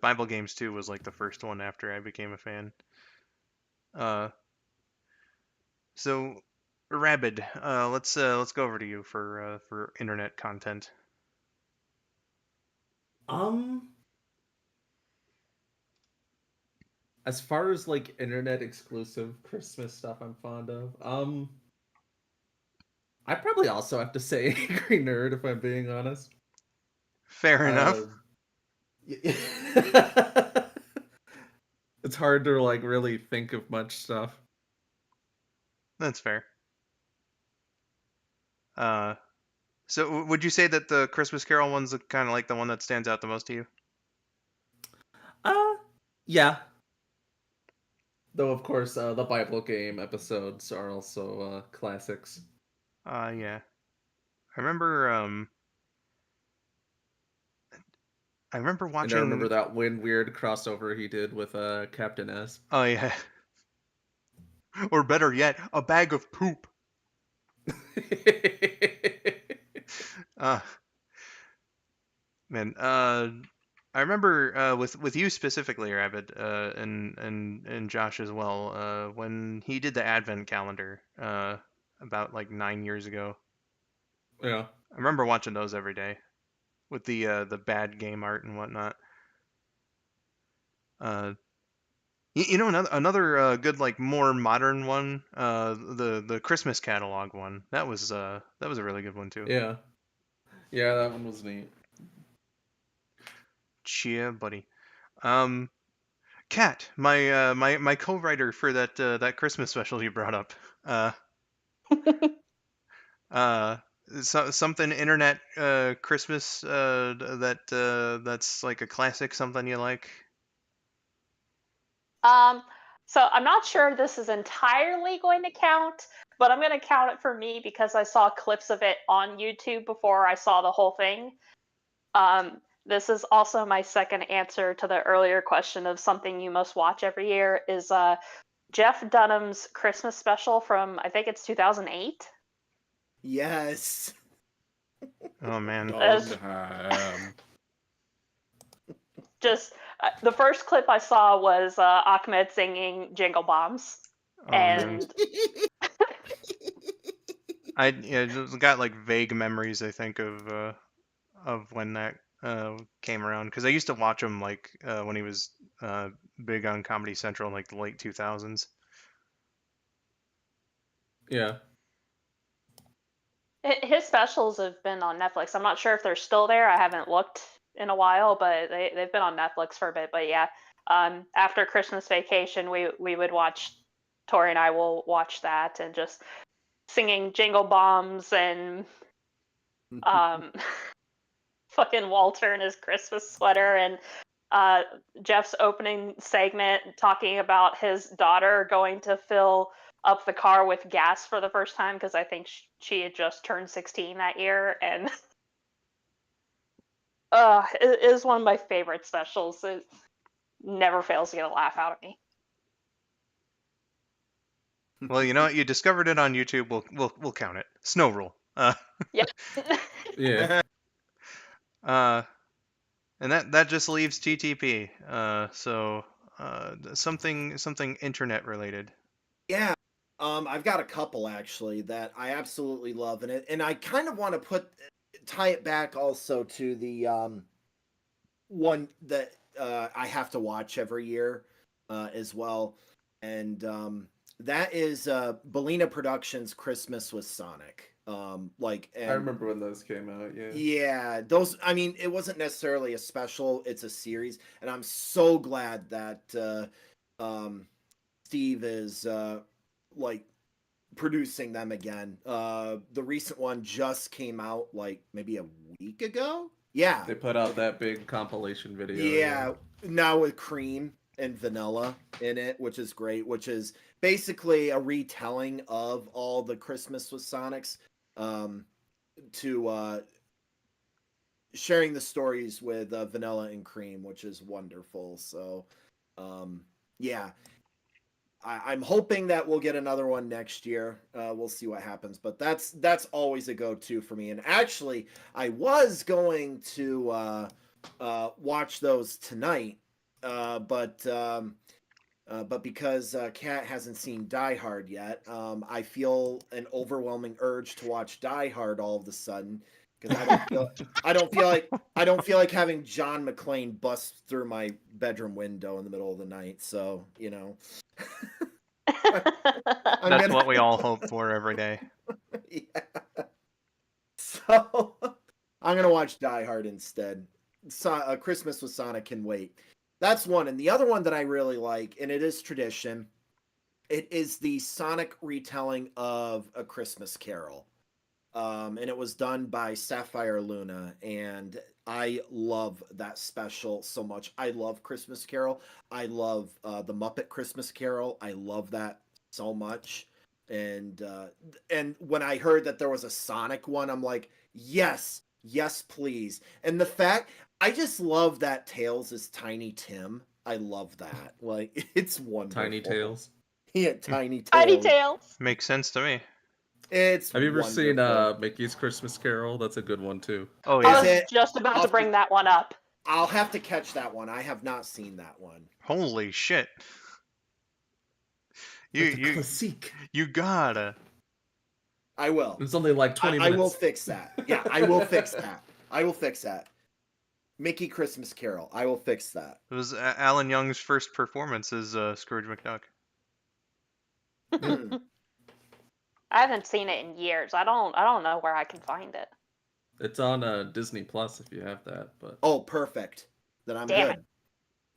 [SPEAKER 1] Bible Games 2 was like the first one after I became a fan. Uh, so Rabid, let's go over to you for internet content.
[SPEAKER 2] Um, as far as like internet exclusive Christmas stuff I'm fond of, I probably also have to say Angry Nerd if I'm being honest.
[SPEAKER 1] Fair enough.
[SPEAKER 2] Uh, y- it's hard to like really think of much stuff.
[SPEAKER 1] That's fair. Uh, so would you say that the Christmas Carol one's kind of like the one that stands out the most to you?
[SPEAKER 2] Uh, yeah. Though of course, the Bible game episodes are also classics.
[SPEAKER 1] Yeah. I remember I remember
[SPEAKER 2] And I remember
[SPEAKER 1] watching.
[SPEAKER 2] that one weird crossover he did with Captain S.
[SPEAKER 1] Oh yeah. Or better yet, a bag of poop. Uh Man, I remember with you specifically, Rabid, and Josh as well, when he did the Advent calendar about like 9 years ago.
[SPEAKER 2] Yeah.
[SPEAKER 1] I remember watching those every day with the bad game art and whatnot. Uh, you know, another good like more modern one, the Christmas catalog one. That was a really good one too.
[SPEAKER 2] Yeah. Yeah, that one was neat.
[SPEAKER 1] Chia, buddy. Um, Kat, my co-writer for that Christmas special you brought up. Uh, uh, something internet Christmas that's like a classic, something you like.
[SPEAKER 4] Um, so I'm not sure this is entirely going to count, but I'm going to count it for me because I saw clips of it on YouTube before I saw the whole thing. This is also my second answer to the earlier question of something you must watch every year is Jeff Dunham's Christmas special from I think it's 2008.
[SPEAKER 3] Yes.
[SPEAKER 1] Oh man.
[SPEAKER 4] As-
[SPEAKER 2] Dunham.
[SPEAKER 4] Just the first clip I saw was Ahmed singing Jingle Bombs,
[SPEAKER 1] Oh man.
[SPEAKER 4] and
[SPEAKER 1] I just got like vague memories, I think, of when that came around because I used to watch him like when he was big on Comedy Central in like the late 2000s.
[SPEAKER 2] Yeah.
[SPEAKER 4] his specials have been on Netflix. I'm not sure if they're still there. I haven't looked in a while, but they've been on Netflix for a bit. But yeah, after Christmas vacation, we would watch. Tori and I will watch that and just singing Jingle Bombs and um, fucking Walter in his Christmas sweater and Jeff's opening segment talking about his daughter going to fill up the car with gas for the first time because I think she had just turned 16 that year, and it is one of my favorite specials. It never fails to get a laugh out of me.
[SPEAKER 1] Well, you know what? You discovered it on YouTube. We'll count it. Snow Rule.
[SPEAKER 4] Yeah.
[SPEAKER 2] Yeah.
[SPEAKER 1] And that just leaves TTP. So something internet related.
[SPEAKER 3] Yeah. I've got a couple actually that I absolutely love, and I kind of want to tie it back also to the one that I have to watch every year as well, and that is Bellina Productions' Christmas with Sonic.
[SPEAKER 2] I remember when those came out, yeah.
[SPEAKER 3] Yeah, those. I mean, it wasn't necessarily a special; it's a series, and I'm so glad that Steve is like producing them again. The recent one just came out like maybe a week ago. Yeah,
[SPEAKER 2] They put out that big compilation video.
[SPEAKER 3] yeah. Now with cream and vanilla in it, which is great. Which is basically a retelling of all the Christmas with Sonics. To sharing the stories with vanilla and cream, which is wonderful. So, yeah, I'm hoping that we'll get another one next year. We'll see what happens, but that's always a go-to for me. And actually, I was going to watch those tonight, but because Kat hasn't seen Die Hard yet, I feel an overwhelming urge to watch Die Hard all of a sudden because I don't feel like having John McClane bust through my bedroom window in the middle of the night. So
[SPEAKER 1] That's what we all hope for every day.
[SPEAKER 3] Yeah. So I'm gonna watch Die Hard instead. Christmas with Sonic can wait. That's one. And the other one that I really like, and it is tradition, it is the Sonic retelling of A Christmas Carol. And it was done by Sapphire Luna. And I love that special so much. I love Christmas Carol. I love the Muppet Christmas Carol. I love that so much. And when I heard that there was a Sonic one, I'm like, yes, please. And the fact I just love that Tails is Tiny Tim. I love that. Like, it's wonderful.
[SPEAKER 2] Tiny Tails.
[SPEAKER 3] Yeah, Tiny Tails.
[SPEAKER 4] Tiny Tails.
[SPEAKER 1] Makes sense to me.
[SPEAKER 3] Have
[SPEAKER 2] you ever seen Mickey's Christmas Carol? That's a good one too.
[SPEAKER 1] Oh
[SPEAKER 4] I
[SPEAKER 1] yeah.
[SPEAKER 4] was just about to bring that one up.
[SPEAKER 3] I'll have to catch that one. I have not seen that one.
[SPEAKER 1] Holy shit! You
[SPEAKER 2] It's a
[SPEAKER 1] you
[SPEAKER 2] classique.
[SPEAKER 1] you gotta.
[SPEAKER 3] I will.
[SPEAKER 2] It's only like 20
[SPEAKER 3] I will
[SPEAKER 2] minutes.
[SPEAKER 3] fix that. Yeah, I will fix that. I will fix that. Mickey Christmas Carol. I will fix that.
[SPEAKER 1] It was Alan Young's first performance as Scrooge McDuck.
[SPEAKER 3] Hmm.
[SPEAKER 4] I haven't seen it in years. I don't know where I can find it.
[SPEAKER 2] It's on Disney Plus if you have that. But
[SPEAKER 3] Oh, perfect. Then I'm
[SPEAKER 4] Damn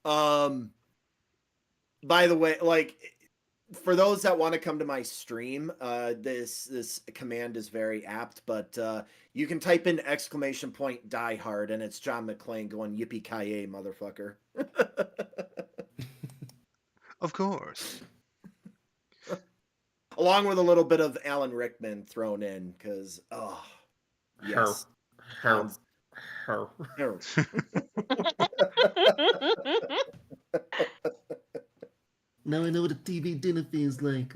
[SPEAKER 3] good. By the way, like for those that want to come to my stream, this command is very apt, but you can type in ! Die Hard and it's John McClane going yippee ki motherfucker.
[SPEAKER 1] Of course.
[SPEAKER 3] Along with a little bit of Alan Rickman thrown in, because yes.
[SPEAKER 2] her. Her.
[SPEAKER 3] Her.
[SPEAKER 2] Now I know what a TV dinner feels like.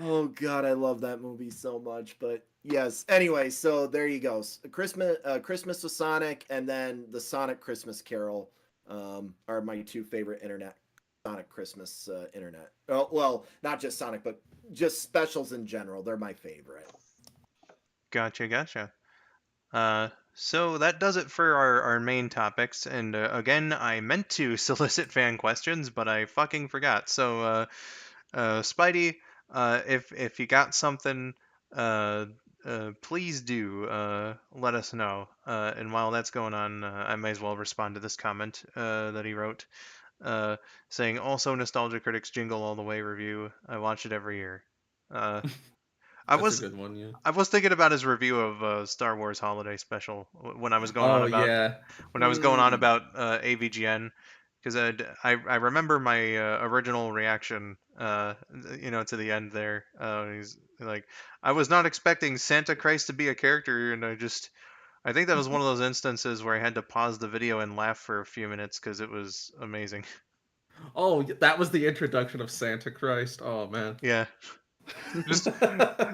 [SPEAKER 3] Oh god, I love that movie so much. But yes, anyway, so there you go. Christmas with Sonic, and then the Sonic Christmas Carol are my two favorite Sonic Christmas internet. Oh, well, not just Sonic, but just specials in general. They're my favorite.
[SPEAKER 1] Gotcha. So that does it for our main topics. And again, I meant to solicit fan questions, but I fucking forgot. So, Spidey, if you got something, please do let us know. And while that's going on, I may as well respond to this comment that he wrote, saying, "Also, Nostalgia Critics Jingle All the Way review. I watch it every year." I
[SPEAKER 2] That's
[SPEAKER 1] was
[SPEAKER 2] a good one, yeah.
[SPEAKER 1] I was thinking about his review of Star Wars Holiday Special when I was going on
[SPEAKER 2] Oh,
[SPEAKER 1] about
[SPEAKER 2] yeah.
[SPEAKER 1] AVGN, because I remember my original reaction, to the end there. He's like, I was not expecting Santa Christ to be a character, and I think that was one of those instances where I had to pause the video and laugh for a few minutes because it was amazing.
[SPEAKER 2] Oh, that was the introduction of Santa Christ. Oh, man.
[SPEAKER 1] Yeah.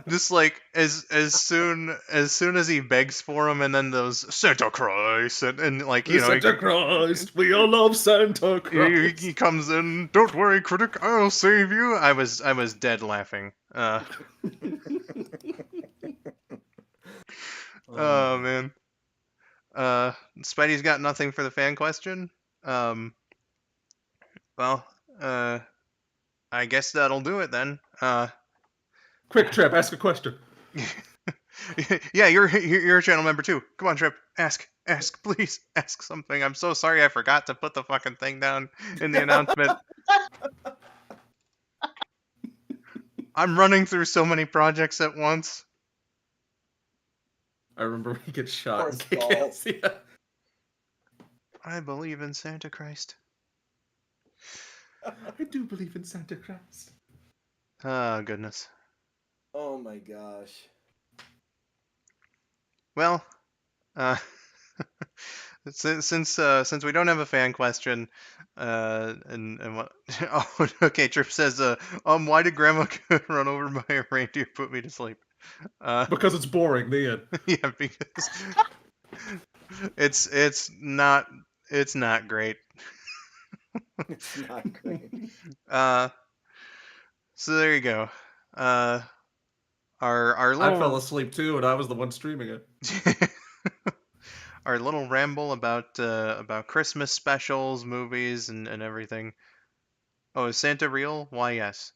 [SPEAKER 1] Just like as soon as he begs for him, and then those Santa Christ, and like
[SPEAKER 2] Santa Christ, we all love Santa Christ.
[SPEAKER 1] he comes in. Don't worry, critic, I'll save you. I was dead laughing. Oh man. Spidey's got nothing for the fan question. Well, I guess that'll do it then.
[SPEAKER 2] Quick, Trip, ask a question.
[SPEAKER 1] Yeah, you're a channel member too. Come on, Trip. Ask, please. Ask something. I'm so sorry I forgot to put the fucking thing down in the announcement. I'm running through so many projects at once.
[SPEAKER 2] I remember when he gets shot.
[SPEAKER 3] Poor Skull.
[SPEAKER 2] Yeah.
[SPEAKER 1] I believe in Santa Christ.
[SPEAKER 2] I do believe in Santa Christ.
[SPEAKER 1] Oh, goodness.
[SPEAKER 3] Oh my gosh.
[SPEAKER 1] Well, since we don't have a fan question, and what? Oh, okay. Trip says, why did Grandma run over by a reindeer put me to sleep?
[SPEAKER 2] Because it's boring, the end.
[SPEAKER 1] Yeah, because it's not great.
[SPEAKER 3] It's not great.
[SPEAKER 1] So there you go. Our
[SPEAKER 2] I fell
[SPEAKER 1] little
[SPEAKER 2] asleep too, and I was the one streaming it.
[SPEAKER 1] our little ramble about Christmas specials, movies, and everything. Oh, is Santa real? Why, yes.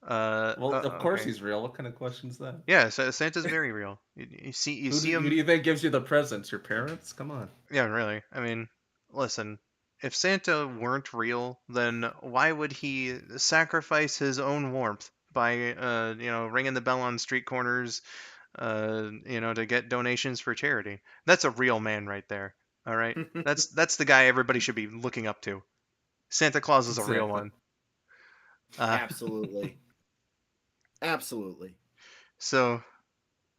[SPEAKER 2] Well, of course
[SPEAKER 1] Okay.
[SPEAKER 2] he's real. What kind of question's that?
[SPEAKER 1] Yeah, Santa's very real. You see
[SPEAKER 2] Who
[SPEAKER 1] him.
[SPEAKER 2] do you think gives you the presents? Your parents? Come on.
[SPEAKER 1] Yeah, really. I mean, listen. If Santa weren't real, then why would he sacrifice his own warmth by, ringing the bell on street corners, to get donations for charity? That's a real man right there. All right, that's the guy everybody should be looking up to. Santa Claus is a real
[SPEAKER 2] Exactly.
[SPEAKER 1] one.
[SPEAKER 3] Absolutely. Absolutely.
[SPEAKER 1] So,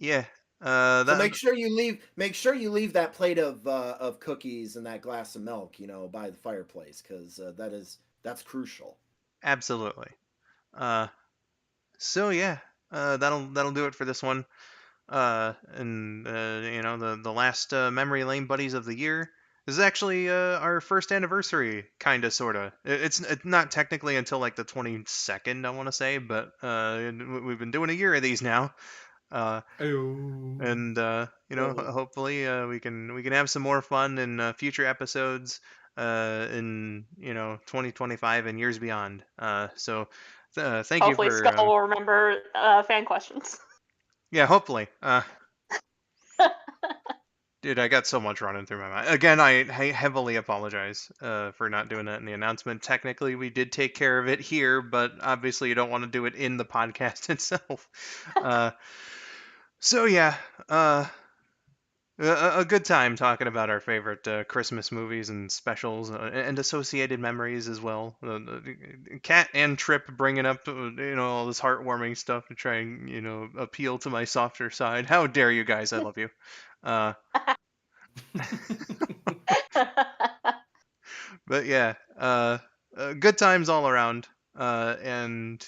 [SPEAKER 1] yeah.
[SPEAKER 3] So make sure you leave that plate of cookies and that glass of milk, by the fireplace, because that's crucial.
[SPEAKER 1] Absolutely. So yeah, that'll do it for this one. and the last Memory Lane Buddies of the year. This is actually our first anniversary, kind of, sort of. It's not technically until like the 22nd, I want to say, but we've been doing a year of these now.
[SPEAKER 2] Oh.
[SPEAKER 1] And
[SPEAKER 3] Whoa.
[SPEAKER 1] hopefully we can have some more fun in future episodes in 2025 and years beyond. So thank you
[SPEAKER 4] Hopefully,
[SPEAKER 1] for
[SPEAKER 4] Skull will remember fan questions.
[SPEAKER 1] yeah, hopefully. Dude, I got so much running through my mind. Again, I heavily apologize for not doing that in the announcement. Technically, we did take care of it here, but obviously, you don't want to do it in the podcast itself. So yeah, a good time talking about our favorite Christmas movies and specials and associated memories as well. Cat and Trip bringing up all this heartwarming stuff to try and appeal to my softer side. How dare you guys? I love you. Uh, but yeah, good times all around, and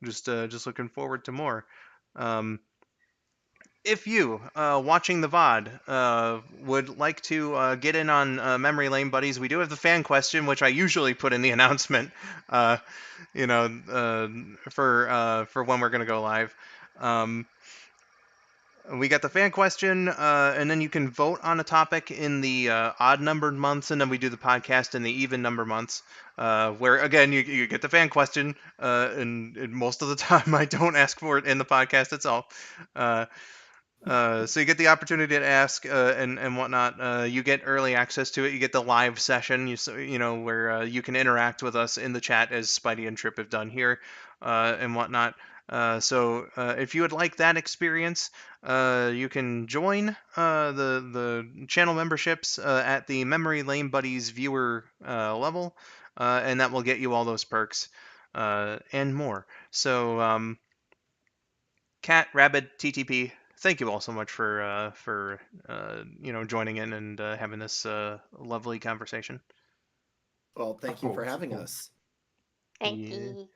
[SPEAKER 1] just looking forward to more. Um, if you, watching the VOD, would like to get in on Memory Lane Buddies, we do have the fan question, which I usually put in the announcement, uh, for when we're going to go live. Um, we got the fan question, and then you can vote on a topic in the odd numbered months, and then we do the podcast in the even number months, where again you get the fan question, and most of the time I don't ask for it in the podcast itself. So you get the opportunity to ask and whatnot. You get early access to it. You get the live session. Where you can interact with us in the chat as Spidey and Trip have done here, and whatnot. So if you would like that experience, you can join the channel memberships at the Memory Lane Buddies viewer level, and that will get you all those perks and more. So Cat, Rabid, TTP, thank you all so much for joining in and having this lovely conversation.
[SPEAKER 3] Well, thank you for having
[SPEAKER 2] course.
[SPEAKER 3] us.
[SPEAKER 4] Thank
[SPEAKER 1] Yeah.
[SPEAKER 4] you.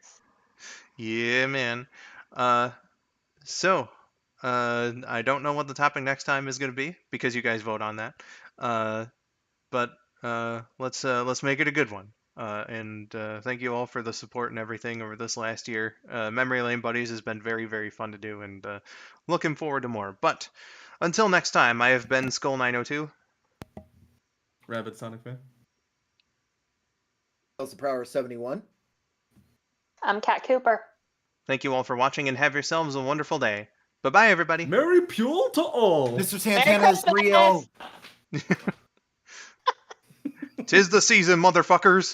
[SPEAKER 1] Yeah, man. So I don't know what the topic next time is going to be because you guys vote on that. But let's make it a good one. And thank you all for the support and everything over this last year. Memory Lane Buddies has been very, very fun to do, and looking forward to more. But until next time, I have been Skull902.
[SPEAKER 2] Rabid Sonic fan.
[SPEAKER 3] Elsa Prower 71.
[SPEAKER 4] I'm Cat Cooper.
[SPEAKER 1] Thank you all for watching, and have yourselves a wonderful day. Bye-bye, everybody.
[SPEAKER 2] Merry Pule to all.
[SPEAKER 3] Mr. Santana is
[SPEAKER 4] Christmas!
[SPEAKER 3] 3-0.
[SPEAKER 1] 'Tis the season, motherfuckers.